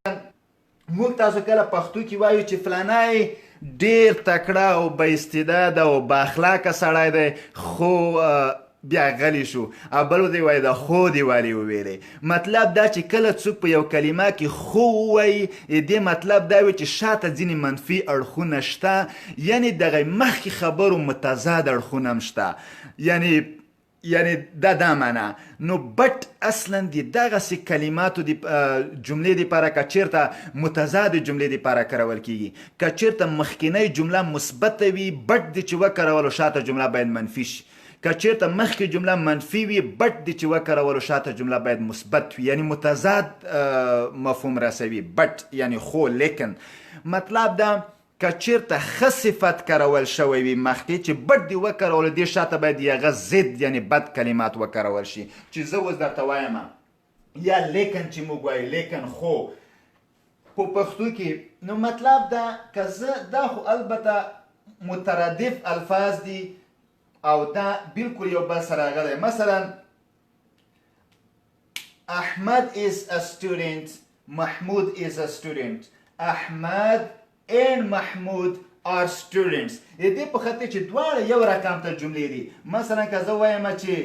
موږ تاسو کله پښتو کې وایو چې فلانی ډیر تکړه او با استعداد او با اخلاقه سړی دی، خو بیا غلی شو او بل دی وایي دا خو دی والی وویلی. مطلب دا چې کله څوک په یو کلمه کې خو ووایي دې مطلب دا وي چې شاته ځینې منفي اړخونه شته، یعنی دغه مخکې خبرو متضاد اړخونه هم شته، یعنی دا معنا. نو بټ اصلا د دغسې کلماتو د جملې دپاره که چېرته متضاد جملې دپاره کارول کېږي، که چېرته مخکینۍ جمله مثبته وي بټ دی چې وکارولو شاته جمله باید منفي شي، که چېرته مخکې جمله منفي وي بټ دی چې وکارولو شاته جمله باید مثبت وي، یعنی متضاد مفهوم رسوي بټ یعنی خو لیکن. مطلب دا که چېرته ښه صفت کارول شوی وي مخکې چې بټ دی وکارولو دې شاته باید هغه ضد یعنی بد کلمات وکارول شي، چې زه اوس درته وایم یا لیکن چې موږ وایو لیکن خو په پښتو کې. نو مطلب دا که زه دا خو البته مترادف الفاظ دي او دا بالکل یو بل سره هغه دی. مثلا احمد is a student, محمود is a student. احمد and محمود are students. دې په خاطر چې دواړه یو رقم ته جملې دي. مثلا که زه وایم چې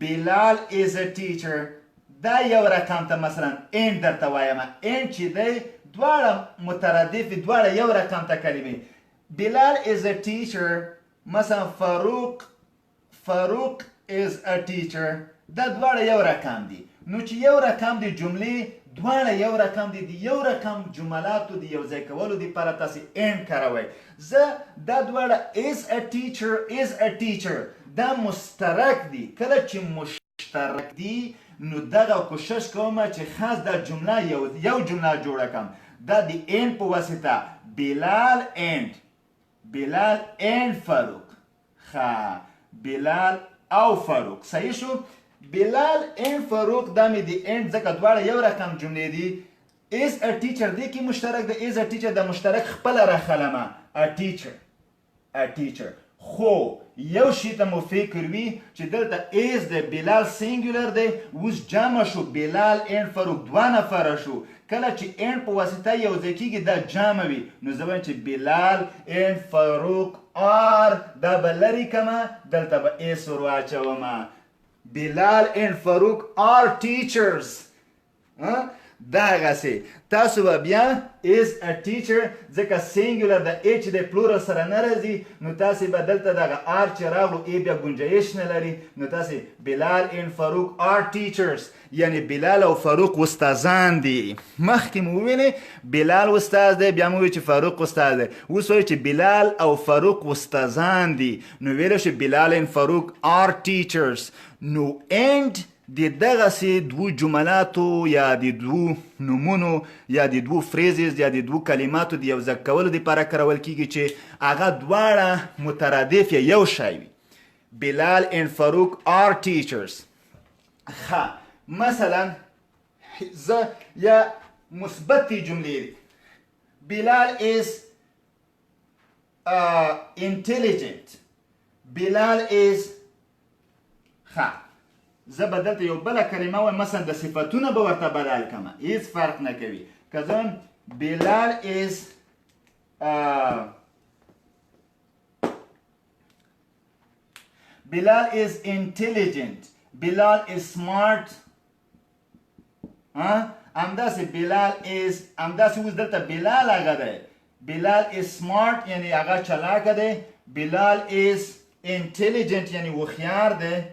بلال is a teacher، دا یو رقم ته مثلا and درته وایم and چې دی دواړه مترادف، دواړه یو رقم ته کلمې. بلال is a teacher، مثلا فاروق is a teacher، دا دواړه یو رقم دي. نو چې یو رقم دي جملې دواړه یو رقم دي، د یو رقم جملاتو د یو ځای کولو دپاره تاسې اینډ کاروئ. زه دا دواړه is a teacher دا مشترک دي. کله چې مشترک دي نو دغه کوشش کوم چې خاص دا جمله یو جمله جوړه کړم، دا د اینډ په واسطه بلال and فاروق. بلال او فاروق صحیح شو. بلال and فاروق دا مې د اینډ ځکه دواړه یو رقم جملې دي. is a teacher دې کې مشترک د is a teacher د مشترک خپله راخلمه a teacher. خو یو شي ته مو فکر وي چې دلته is د بلال سینګولر دی، اوس جمع شو بلال and فاروق دوه نفره شو. کله چې اینډ په واسطه یو ځای کېږي دا جمع وي، نو زه وایم چې بلال and فاروق are، دا به لرې کمه دلته به اس ور واچومه. بلال and فاروق are teachers. دغسې تاسو به بیا is a teacher ځکه سینګولر د ایچ د پلورل سره نه راځي، نو تاسې به دلته دغه آر چې راغلو ای بیا ګنجایش نه لري، نو تاسې بلال and فاروق are teachers یعنی بلال او فاروق استادان دي. مخکې مو وویلې بلال استاد دی، بیا مو وویل چې فاروق استاد دی، اوس وایو چې بلال او فاروق استادان دي، نو ویلی شو بلال and فاروق are teachers. نو and د دغسې دوو جملاتو یا د دوو نومونو یا د دوو فریزز یا د دوو کلماتو د یو ځای کولو دپاره کارول کېږي چې هغه دواړه مترادف یا یو شی وي. بلال and فاروق are teachers. مثلا زه یا مثبتې جملې دي. بلال is intelligent. بلال is ښه زه به دلته یو بله کلمه وایم مثلا د صفتونه به ورته بدل کړم هېڅ فرق نه کوي که زه وایم بلال is Bilal is intelligent. Bilal is smart. همداسې Bilal is همداسې اوس دلته Bilal هغه دی Bilal is smart یعنی هغه چلاکه دی Bilal is intelligent یعنی هوښیار دی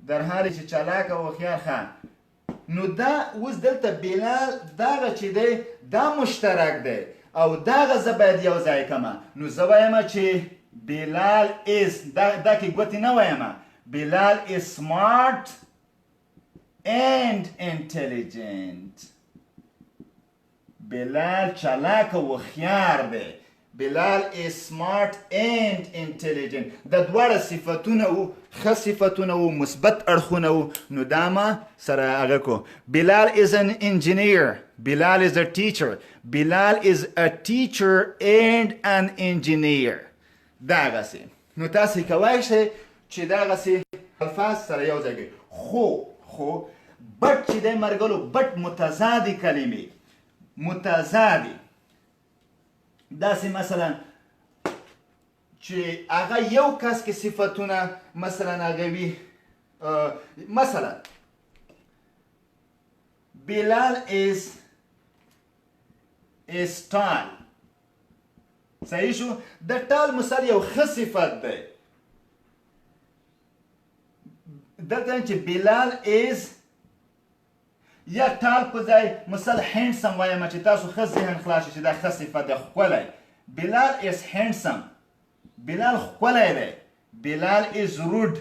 در حالی چې چلاکه هوښیار ښه نو دا اوس دلته Bilal دغه چې دی دا مشترک دی او دغه زه باید یو ځای کړمه نو زه وایم چې Bilal is دا کې ګوتې نه وایم Bilal is smart and intelligent Bilal چلاک و هوښیار دی Bilal is smart and intelligent دا دواړه صفتونه وو ښه صفتونه وو مثبت اړخونه وو نو دا ما سره هغه کو Bilal is an engineer Bilal is a teacher Bilal is a teacher and an engineer دغسې نو تاسې کولی شئ چې دغسې الفاظ سره یو ځای کوي خو بټ چې دی مرګلو بټ متضادې کلمې متضادې داسې مثلا چې هغه یو کس کې صفتونه مثلا هغه وي مثلا Bilal is tall صحیح شو د ټال مثال یو ښه صفت دی دلته چې Bilal is یا ټال په ځای مثال handsome وایم چې تاسو ښه ذهن خلاص شي چې دا ښه صفت دی ښکلی Bilal is handsome Bilal ښکلی دی Bilal is rude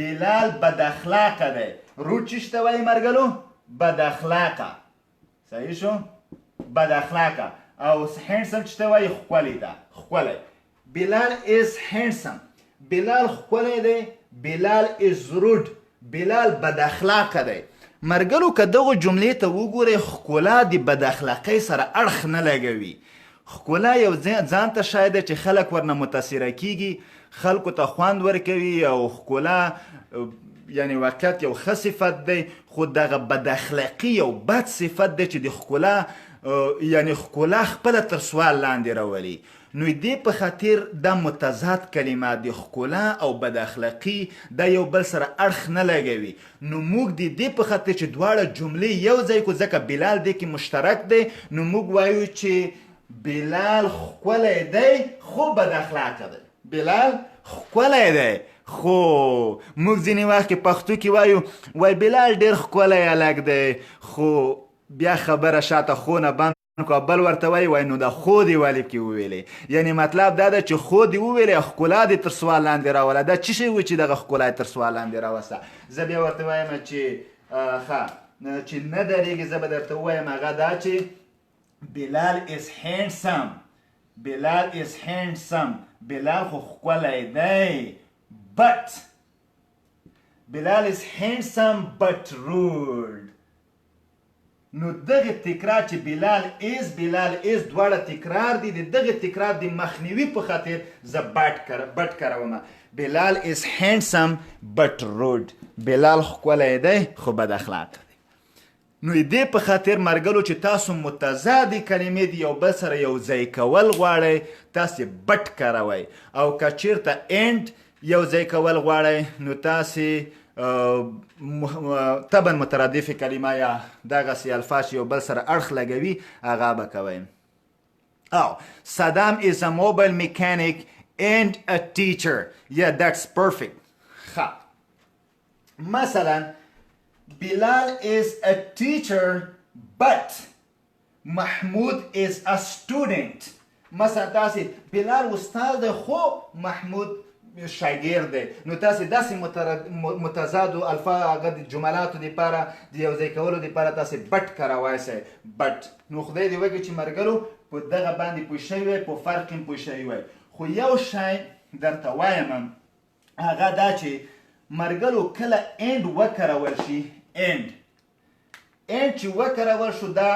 Bilal بد اخلاقه دی rude چې ته وایي مرګلو بد اخلاقه صحیح شو بد اخلاقه او handsome چې ته وایي ښکلی ده ښکلی Bilal is handsome Bilal ښکلی دی Bilal is rude Bilal بد اخلاقه دی مرګلو که دغو جملې ته وګورئ ښکلا د بد اخلاقۍ سره اړخ نه لګوي ښکلا یو ځان ته شی دی چې خلک ورنه متاثره کیږي خلکو ته خوند ورکوي او ښکلا یعنی واقعیت یو ښه صفت دی خو دغه بد اخلاقي یو بد صفت دی چې د ښکلا یعنی ښکلا خپله تر سوال لاندې راولي نو دې په خاطر دا متضاد کلمات د ښکلا او بد اخلاقي دا یو بل سره اړخ نه لګوي نو موږ د دې په خاطر چې دواړه جملې یو ځای کو ځکه Bilal دې کې مشترک دی نو موږ وایو چې Bilal ښکلی دی خو بد اخلاقه دی Bilal ښکلی دی خو موږ ځینې وخت کې پښتو کې وایو Bilal ډېر ښکلی هلک دی خو بیا خبره شاته خو نه بند کو بل ورته وایي نو دا خو دې ولې کې وویلې یعنی مطلب دا ده چې خو دې وویلې ښکلا دې تر سوال لاندې راوله دا څه شی و چې دغه ښکلا تر سوال لاندې راوسته زه بیا ورته وایم چې ښه چې نه درېږي زه به درته ووایم هغه دا چې Bilal is handsome Bilal is handsome Bilal خو ښکلی دی but Bilal is handsome but rude نو دغه تکرار چې Bilal is دواړه تکرار دي د دغه تکرار د مخنیوي په خاطر زه بټ کاروم Bilal is handsome but rude Bilal ښکلی دی خو بد اخلاقه دی نو دې په خاطر مرګلو چې تاسو متضادې کلمې د یو بل سره یو ځای کول غواړئ تاسې بټ کاروئ او که چېرته end یو ځای کول غواړئ نو تاسې طبعا مترادف کلمه یا دغسې الفاظ یو بل سره اړخ لګوي هغه به کوئ Saddam is a mobile mechanic and a teacher yeah that's perfect ښه مثلا Bilal is a teacher but Mahmoud is a student مثلا تاسې Bilal استاد دی خو محمود شاګرد دی نو تاسې داسې متضادو الفاظ هغه د جملاتو دپاره د یو ځای کولو دپاره تاسې بټ کاروی سئ بټ نو خدای دې وکړي چې مرګلو په دغه باندې پوه شوي وی په فرق هم پوه شوي وی خو یو شی درته وایم هغه دا چې مرګلو کله end وکارول شي end چې وکارول شو دا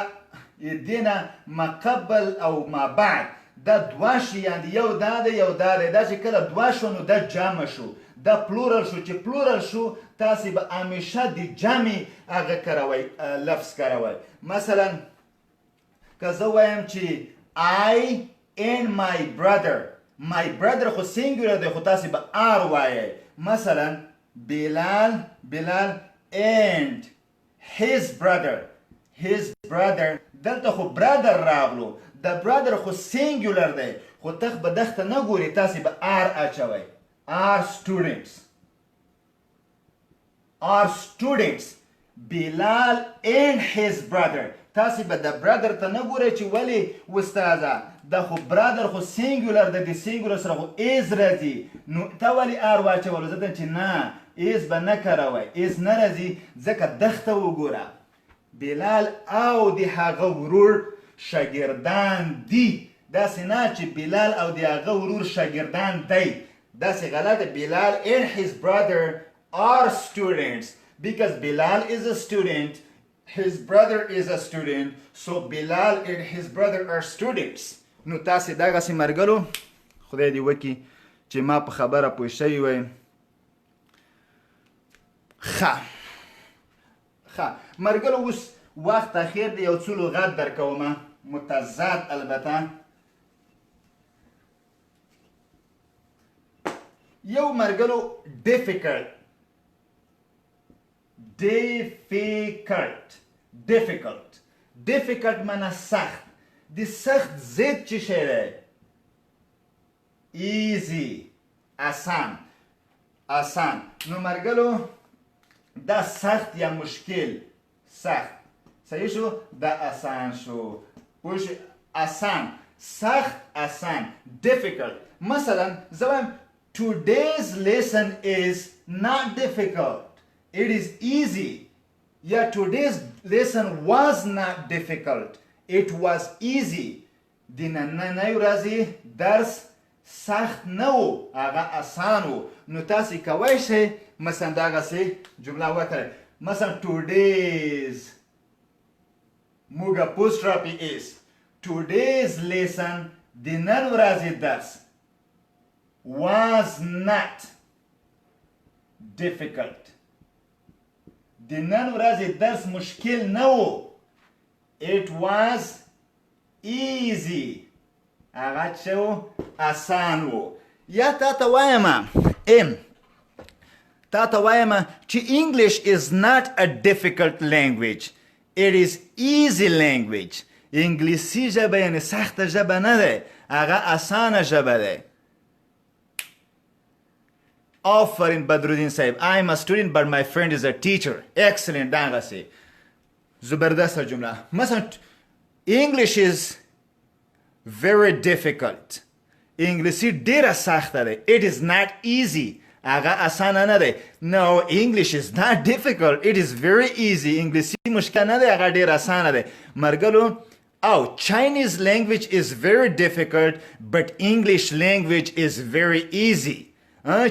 دینه ما قبل او ما بعد دا دوه شیان دي، یو دا دی یو دا دی. دا چې کله دوه شو نو دا جمع شو، دا پلورل شو. چې پلورل شو تاسې به همیشه د جمع هغه کاروئ، لفظ کاروئ. مثلا که زه وایم چې I and my brother، my brother خو سینګولر دی خو تاسې به R وایئ. مثلا بلال and his brother دلته خو brother راغلو، د brother خو سینګولر دی خو تخ به دخته نه ګوري، تاسې به R اچوئ. are students بلال and his brother. تاسې به د برادر ته نه ګورئ چې ولې استاده دا خو برادر خو سینګولر دی، د سینګولر سره خو ایز راځي، نو ته ولې آر واچولو؟ زه چې نه ایز به نه کاروئ، ایز نه راځي ځکه دښته وګوره. بلال او د هغه ورور شاګردان دي، داسې نه چې بلال او د هغه ورور شاګردان دی، داسې غلطه. بلال and his brother are students because Bilal is a student, his brother is a student, so Bilal and his brother are students. نو تاسې دغسې مرګلو خدای دې وکړي چې ما په خبره پوه شوي وئ. ښه مرګلو اوس وخت اخیر دی، یو څو لغات در کومه متضاد البته. یو مرګلو difficult معنی سخت. د سخت ضد چې شی دی easy، آسان. نو مرګلو دا سخت یا مشکل، سخت صحیح شو، دا آسان شو، پوه شو. آسان، سخت، آسان، difficult. مثلا زه وایم today's lesson is not difficult, it is easy. Yeah, today's lesson was not difficult, it was easy. د نننۍ ورځې درس سخت نه و، هغه آسان و. نو تاسې کولی شئ مثلا دغسې جمله وکړئ. مثلا today's موږ apostrophe is today's lesson د نن ورځې درس was not difficult. د نن ورځې درس مشکل نه و. It was easy. هغه څه و؟ آسان و. یا تا ته وایم چې English is not a difficult language. It is easy language. انګلیسي ژبه یعنې سخته ژبه نه ده، هغه آسانه ژبه ده. آفرین بدرالدین صاحب. I am a student but my friend is a teacher. Excellent. دغسې زبردسته جمله. مثلا English is very difficult. انګلیسي ډېره سخته ده. It is not easy. هغه اسانه نه ده. No, English is not difficult. It is very easy. انګلیسي مشکل نه ده، هغه ډېر اسانه ده. مرګلو او Chinese language is very difficult but English language is very easy.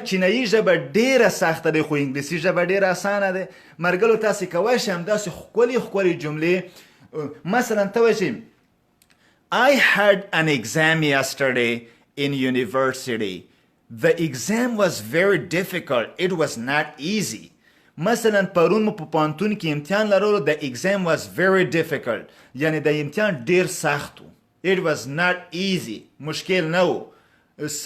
چینایي ژبه ډېره سخته ده خو انګلیسي ژبه ډېره اسانه ده. مرګلو تاسې کولی شئ همداسې ښکلې جملې مثلا ته وایې چې I had an exam yesterday in university. The exam was very difficult. It was not easy. مثلا پرون مو په پوهنتون کې امتحان لرلو. The exam was very difficult. یعنی د امتحان ډېر سخت و. It was not easy. مشکل نه و،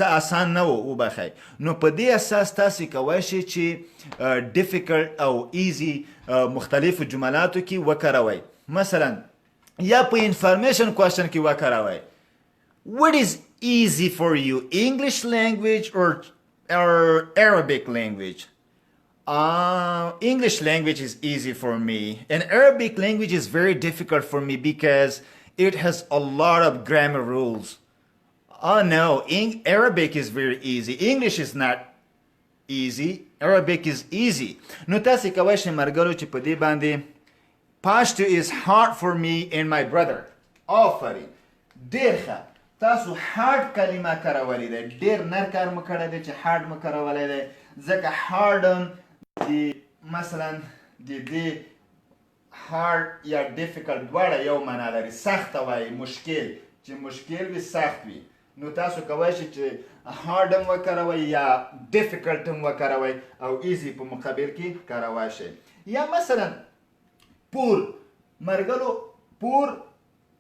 آسان نه و وبخئ. نو په دې اساس تاسې کولی شئ چې difficult او easy مختلفو جملاتو کې وکاروئ. مثلا یا په انفارمیشن کوېشن کې وکاروئ. What is easy for you, English language or Arabic language? English language is easy for me, and Arabic language is very difficult for me because it has a lot of grammar rules. Oh no, Arabic is very easy. English is not easy. Arabic is easy. نو تاسې کولی شئ مرګلو چې په دې باندې Pashto is hard for me and my brother. آفرین ډېر ښه. تاسو hard کلمه کارولی دی. ډېر نر کار مو کړی دی چې hard مو کارولی دی، ځکه hard د مثلا د دې hard یا difficult دواړه یو معنا لري. سخته وایي، مشکل، چې مشکل وي سخت وي نو تاسو کولی شئ چې هارډ هم وکاروئ یا ډیفیکلټ هم وکاروئ او ایزي په مقابل کې کارولی شئ یا مثلا پور مرګلو پور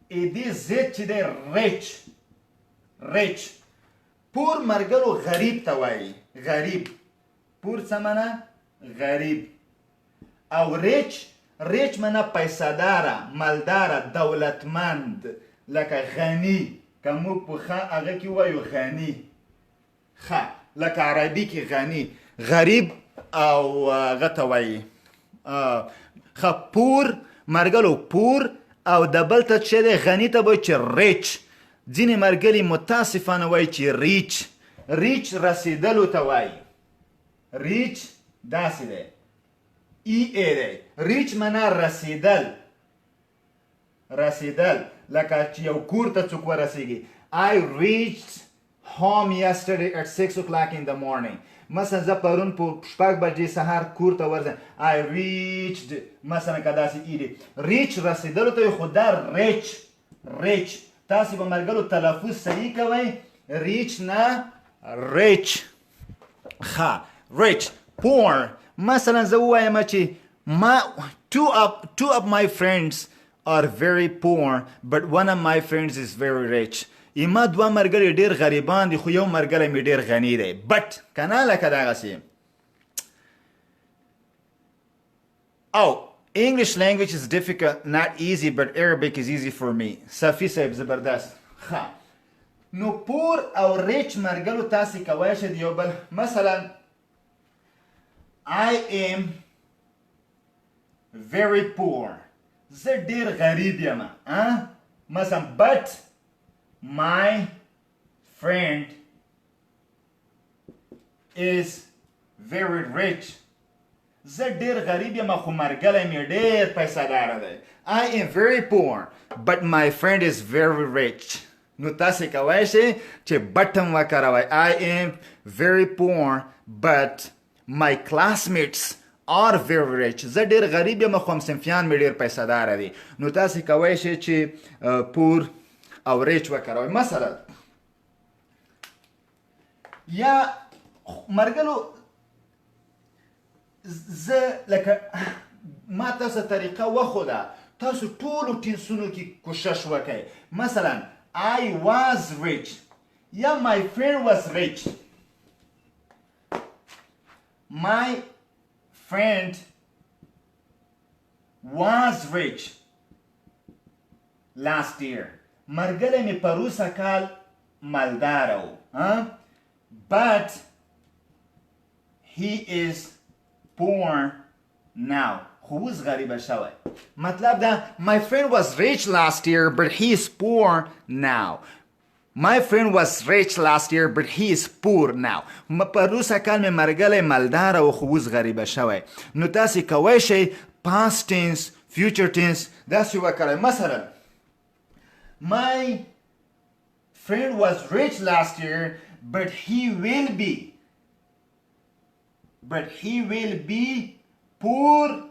ایدي ضد چې دی ریچ پور مرګلو غریب ته وایي غریب پور څه معنا غریب او ریچ معنا پیسه‌داره مالداره دولتمند لکه غني که موږ په ښه هغه کې وایو غني ښه لکه عربي کې غني غریب او هغه ته وایي ښه پور مرګلو پور او د بل ته چې دی غني ته وایي چې ریچ ځینې مرګلي متاسفانه وایي چې ریچ رسیدلو ته وایي ریچ داسې دی ای دی ریچ معنا رسیدل لکه چې یو کور ته څوک ورسیږي I reached home yesterday at 6 o'clock in the morning مثلا زه پرون په 6 بجې سهار کور ته ورځم I reached مثلا که داسې ای دی ریچ رسیدلو ته خو دا ریچ تاسې به مرګلو تلفظ صحیح کوئ ریچ نه ریچ ښه ریچ poor مثلا زه ووایم چې two of my friends are very poor but one of my friends is very rich اما دوه مرګلي ډېر غریبان دي خو یو مرګلی مې ډېر غني دی بټ که نه لکه دغسې او English language is difficult not easy but Arabic is easy for me صفي صاحب زبردست ښه نو پور او ریچ مرګلو تاسې کولی شئ د یو بل مثلا I am very poor زه ډېر غریب یم مثلا but my friend is very rich زه ډېر غریب یم خو مرګلی مې ډېر پیسه‌داره دی I am very poor but my friend is very rich نو تاسې کولی شئ چې but هم وکاروئ I am very poor but my classmates are very rich زه ډېر غریب یم خو همصنفیان مې ډېر پیسه‌داره دي نو تاسې کولی شئ چې پور او ریچ وکاروئ مثلا یا مرګلو زه لکه ما تاسو طریقه وښوده تاسو ټولو ټینسونو کې کوشش وکئ مثلا I was rich یا my friend was rich my friend was rich last year مرګلی مې پروسه کال مالداره و but he is poor now خو اوس غریبه شوی مطلب دا my friend was rich last year but he is poor now My friend was rich last year but he is poor now پروسه کال مې مرګلی مالداره و خو اوس غریبه شوی نو تاسې کوی شئ past tense future tense داسې وکړئ مثلا My friend was rich last year but he will be poor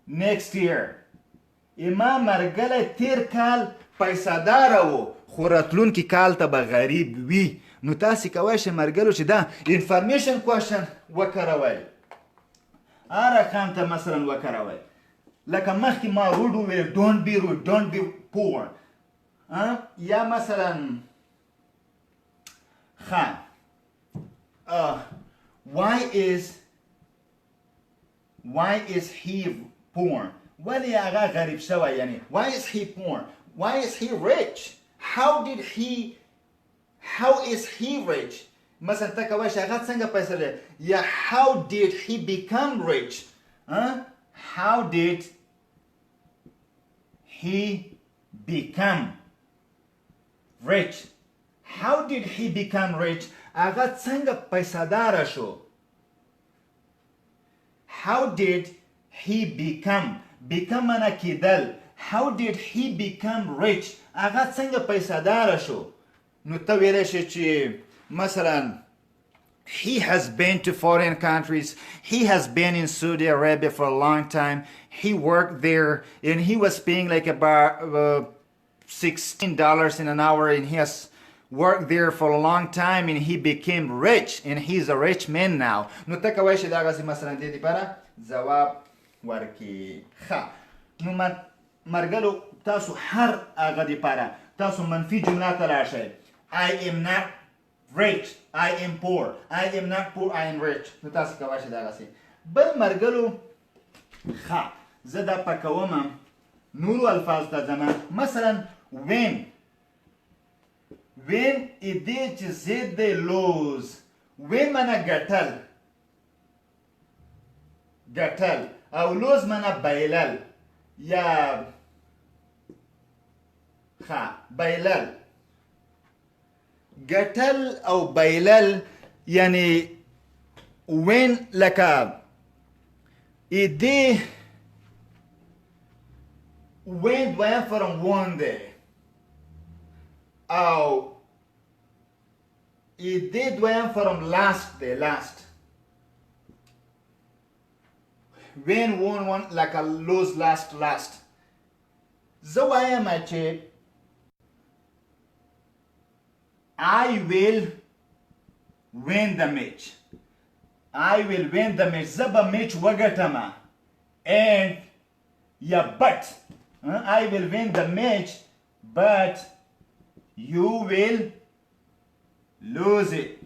next year اما مرګلی تیر کال پیسه‌داره و خو راتلونکي کال ته به غریب وي نو تاسې کولی شئ مرګلو چې دا انفارمیشن کوشن وکاروئ هر رقم ته مثلا وکاروئ لکه مخکې ما روډ وویل don't be rude don't be poor یا مثلا ښه why is he poor ولی هغه غریب شوی یعنی why is he poor why is he rich how is he rich مثلا ته کولی شې هغه څنګه پیسې لري یا how did he become rich how did he become rich how did he become rich هغه څنګه پیسه‌داره شو how did he become معنا کېدل how did he become rich هغه څنګه پیسه‌داره شو نو ته ویلی شې چې مثلا he has been to foreign countries he has been in Saudi Arabia for a long time he worked there and he was paying like about $16 in an hour, and he has worked there for a long time and he became rich and he's a rich man now. نو ته کوای شي دغسې مثلا دې دپاره ځواب ورکړي. ښه نو مرګلو تاسو هر هغه دپاره تاسو منفي جمله ته لاړ شئ. I am not rich, I am poor, I am not poor, I am rich. نو تاسو کوای شئ دغسې. بل مرګلو ښه زه دا پکوم نورو الفاظ ته ځم. مثلا when دې چې زید دی لوز. when منه ګټل او لوز منه بایلل یا بایلل. ګټل او بایلل یعنی when لکه دې when دویم فرم one دی او دې دویم فرم last دی last. when one لکه lose last. زه وایم چې I will win the match. I will win the match. زه به match وګټم. and yeah, but I will win the match, but you will lose it.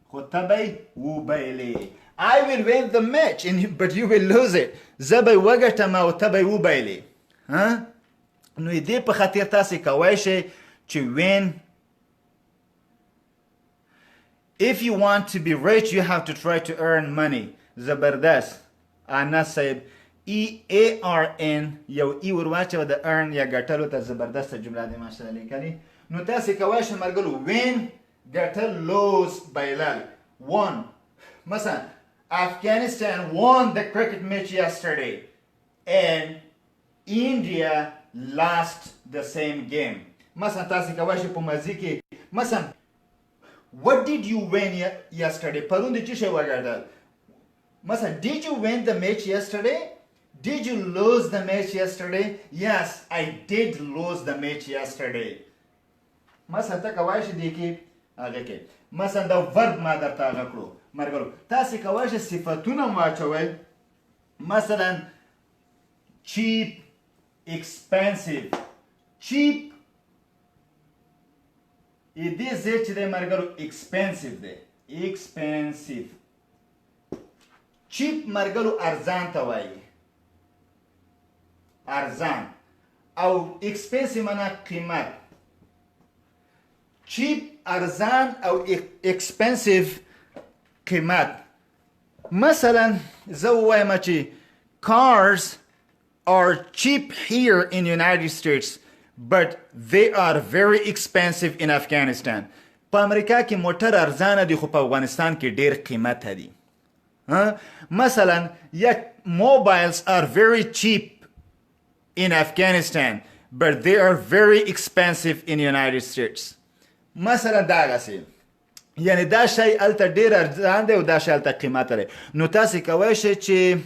خو ته به وبایلې. I will win the match, but you will lose it. زه به وګټم او ته به وبایلې. نو دې په خاطر تاسې کوای شئ چې win. If you want to be rich, you have to try to earn money. زبردست. انس صاحب EARN یو ای ورواچوه د earn یا ګټلو ته زبردسته جمله دې ماشاءالله لیکلې. نو تاسې کوای شئ مرګلو win ګټل lose بایلل. one مثلا Afghanistan won the cricket match yesterday and India lost the same game. مثلا تاسې کوای شئ په ماضي کې مثلا what did you win yesterday? پرون دې څه شی وګټل؟ مثلا did you win the match yesterday? Did you lose the match yesterday? Yes, I did lose the match yesterday. مثلا ته کوای شې دې کې هغه کې مثلا دا verb ما درته هغه کړو مرګلو. تاسې کوای شئ صفتونه واچوئ. مثلا cheap, expensive. cheap دې ځای چې دی مرګلو expensive دی. expensive. cheap مرګلو ارزان ته وایي. ارزان او expensive معنا قیمت. cheap ارزان او expensive قیمت. مثلا زه ووایم چې cars are cheap here in the United States but they are very expensive in Afghanistan. په امریکا کې موټر ارزانه دي خو په افغانستان کې ډیر قیمته دي. مثلا mobiles are very cheap in Afghanistan but they are very expensive in the United States. مثلا دغسې یعنی دا شی هلته ډېر ارزان دی او دا شی هلته قیمته دی. نو تاسې کولی شئ چې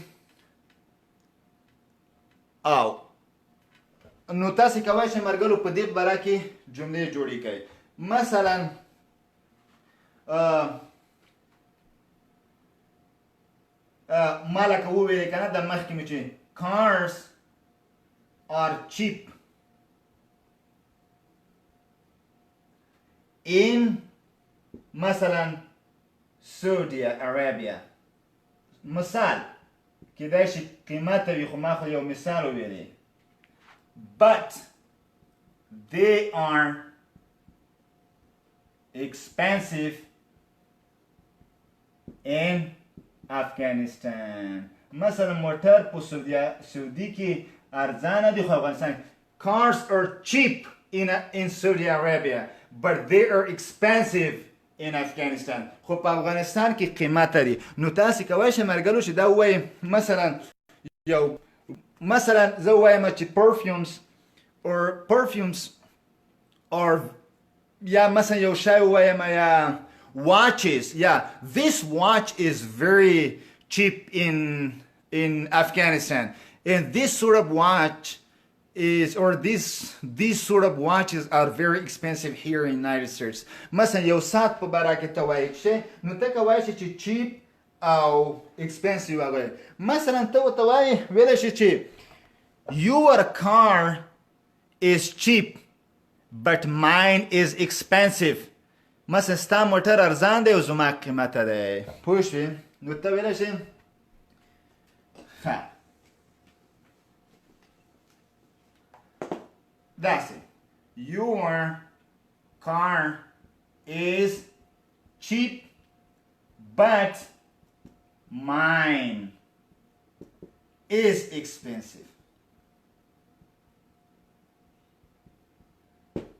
نو تاسې کولی شئ مرګلو په دې باره کې جملې جوړې کړئ. مثلا ما لکه وویلې که نه د مخکې مې چې cars are cheap in مثلا Saudi Arabia. مثال کیدای شي قیمته وي خو ما خو یو مثال وویلې. but they are expensive in Afghanistan. مثلا موټر په سعودي کې ارزانه دي خو افغانستان. cars are cheap in Saudi Arabia but they are expensive in Afghanistan. خو په افغانستان کې قیمته دي. نو تاسې کولی شئ مرګلو چې دا ووایم مثلا یو مثلا زه ووایم چې perfumes or یا مثلا یو شی ووایم یا watches. Yeah, this watch is very cheap in Afghanistan And this sort of watch is, or these sort of watches are very expensive here in United States. مثلا یو ساعت په باره کې ته وایې چې نو ته که وایې چې cheap او expensive هغه مثلا ته ورته وایې ویلی شي چې your car is cheap but mine is expensive. مثلا ستا موټر ارزان دی او زما قیمته دی پوه شوې نو ته ویلی شي ښه that's it. Your car is cheap, but mine is expensive.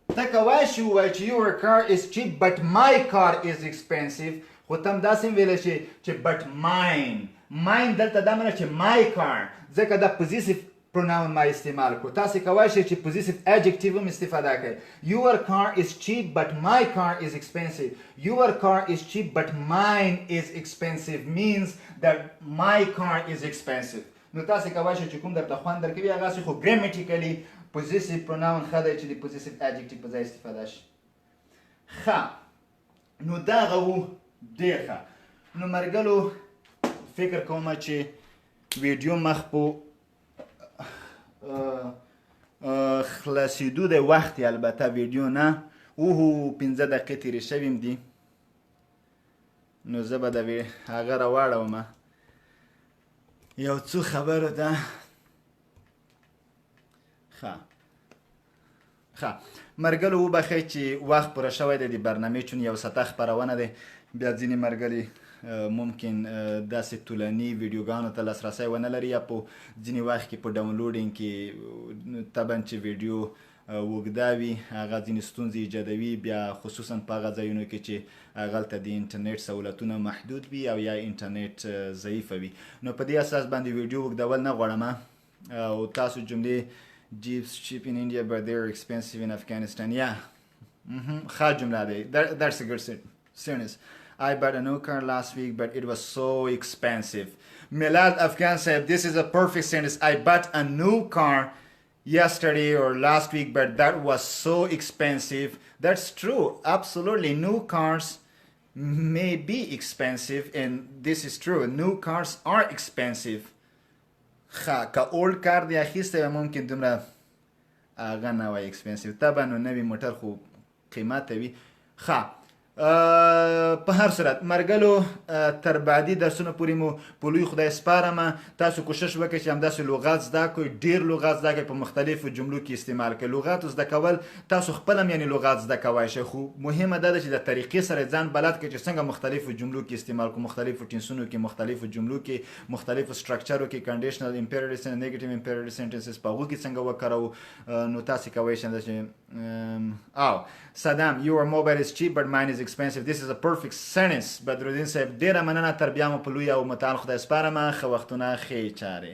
Takawashi wachi your car is cheap, but my car is expensive. Hotam dasim veleshi but mine. Mine delta damana my car. Zeka da possessive pronoun ما استعمال کو تاسو کوای شئ چې possessive adjective هم استفاده کړئ. Your car is cheap but my car is expensive. Your car is cheap but mine is expensive means that my car is expensive. نو تاسو کوای شئ چې کوم درته خوند درکوي هغه خو grammatically possessive pronoun خدای چې د possessive adjective په ځای استفاده شي. ښه نو دا غو ډېر ښه. نو مرګلو فکر کوم چې ویډیو مخ په خلاصېدو د وخت البته ویډیو نه اوهو 15 دقیقې تېرې شوي م دي نو زه به د هغه راواړومه یو څو خبرو ته ښه مرګلو وبخئ چې وخت پوره شوی دی د برنامې چون یو ساعته خپرونه دی بیا ځینې مرګلي ممکن داسې طولاني ویډیوګانو ته لاسرسی ونه لري یا په ځینې وخت کې په ډاونلوډینګ کې طبعا چې ویډیو اوږده وي هغه ځینې ستونزې ایجادوي بیا خصوصا په هغه ځایونو کې چې هغلته د انټرنیټ سهولتونه محدود وي او یا انټرنیټ ضعیفه وي نو په دې اساس باندې ویډیو اوږدول نه غواړم او تاسو جملې Jeeps cheap in India but they're expensive in Afghanistan. Yeah. ښه جمله دی. That's a good sentence. I bought a new car last week, but it was so expensive. Milad Afghan said, this is a perfect sentence. I bought a new car yesterday or last week, but that was so expensive. That's true. Absolutely. New cars may be expensive, and this is true. New cars are expensive. که old car دی اخیسته ممکن دومره هغه نه وای expensive. طبعا نو نوی موټر خو قیمته وي. په هر صورت مرګلو تر بعدي درسونه پورې مو په لوی خدای سپارم تاسو کوشش وکړئ چې همداسې لغات زده کړئ ډېر لغات زده کړئ په مختلفو جملو کې استعمال کړئ لغاتو زده کول تاسو خپل هم یعنې لغات زده کوای شئ خو مهمه دا ده چې د طریقې سره ځان بلد کړئ چې څنګه مختلفو جملو کې استعمال کړو مختلفو ټینسونو کې مختلفو جملو کې مختلفو سټرکچرو کې کنډیشنل امپیریټیو سنټنس نیګیټیو امپیریټیو سنټنسز په هغو کې څنګه وکاروو نو تاسې کوی شئ چې Saddam, your mobile is cheap but mine is expensive. This is a perfect sentence. بدرالدین صاحب ډیره مننه تر بیا مو په لوی او متعال خدای سپارم ښه وختونه ښې چارې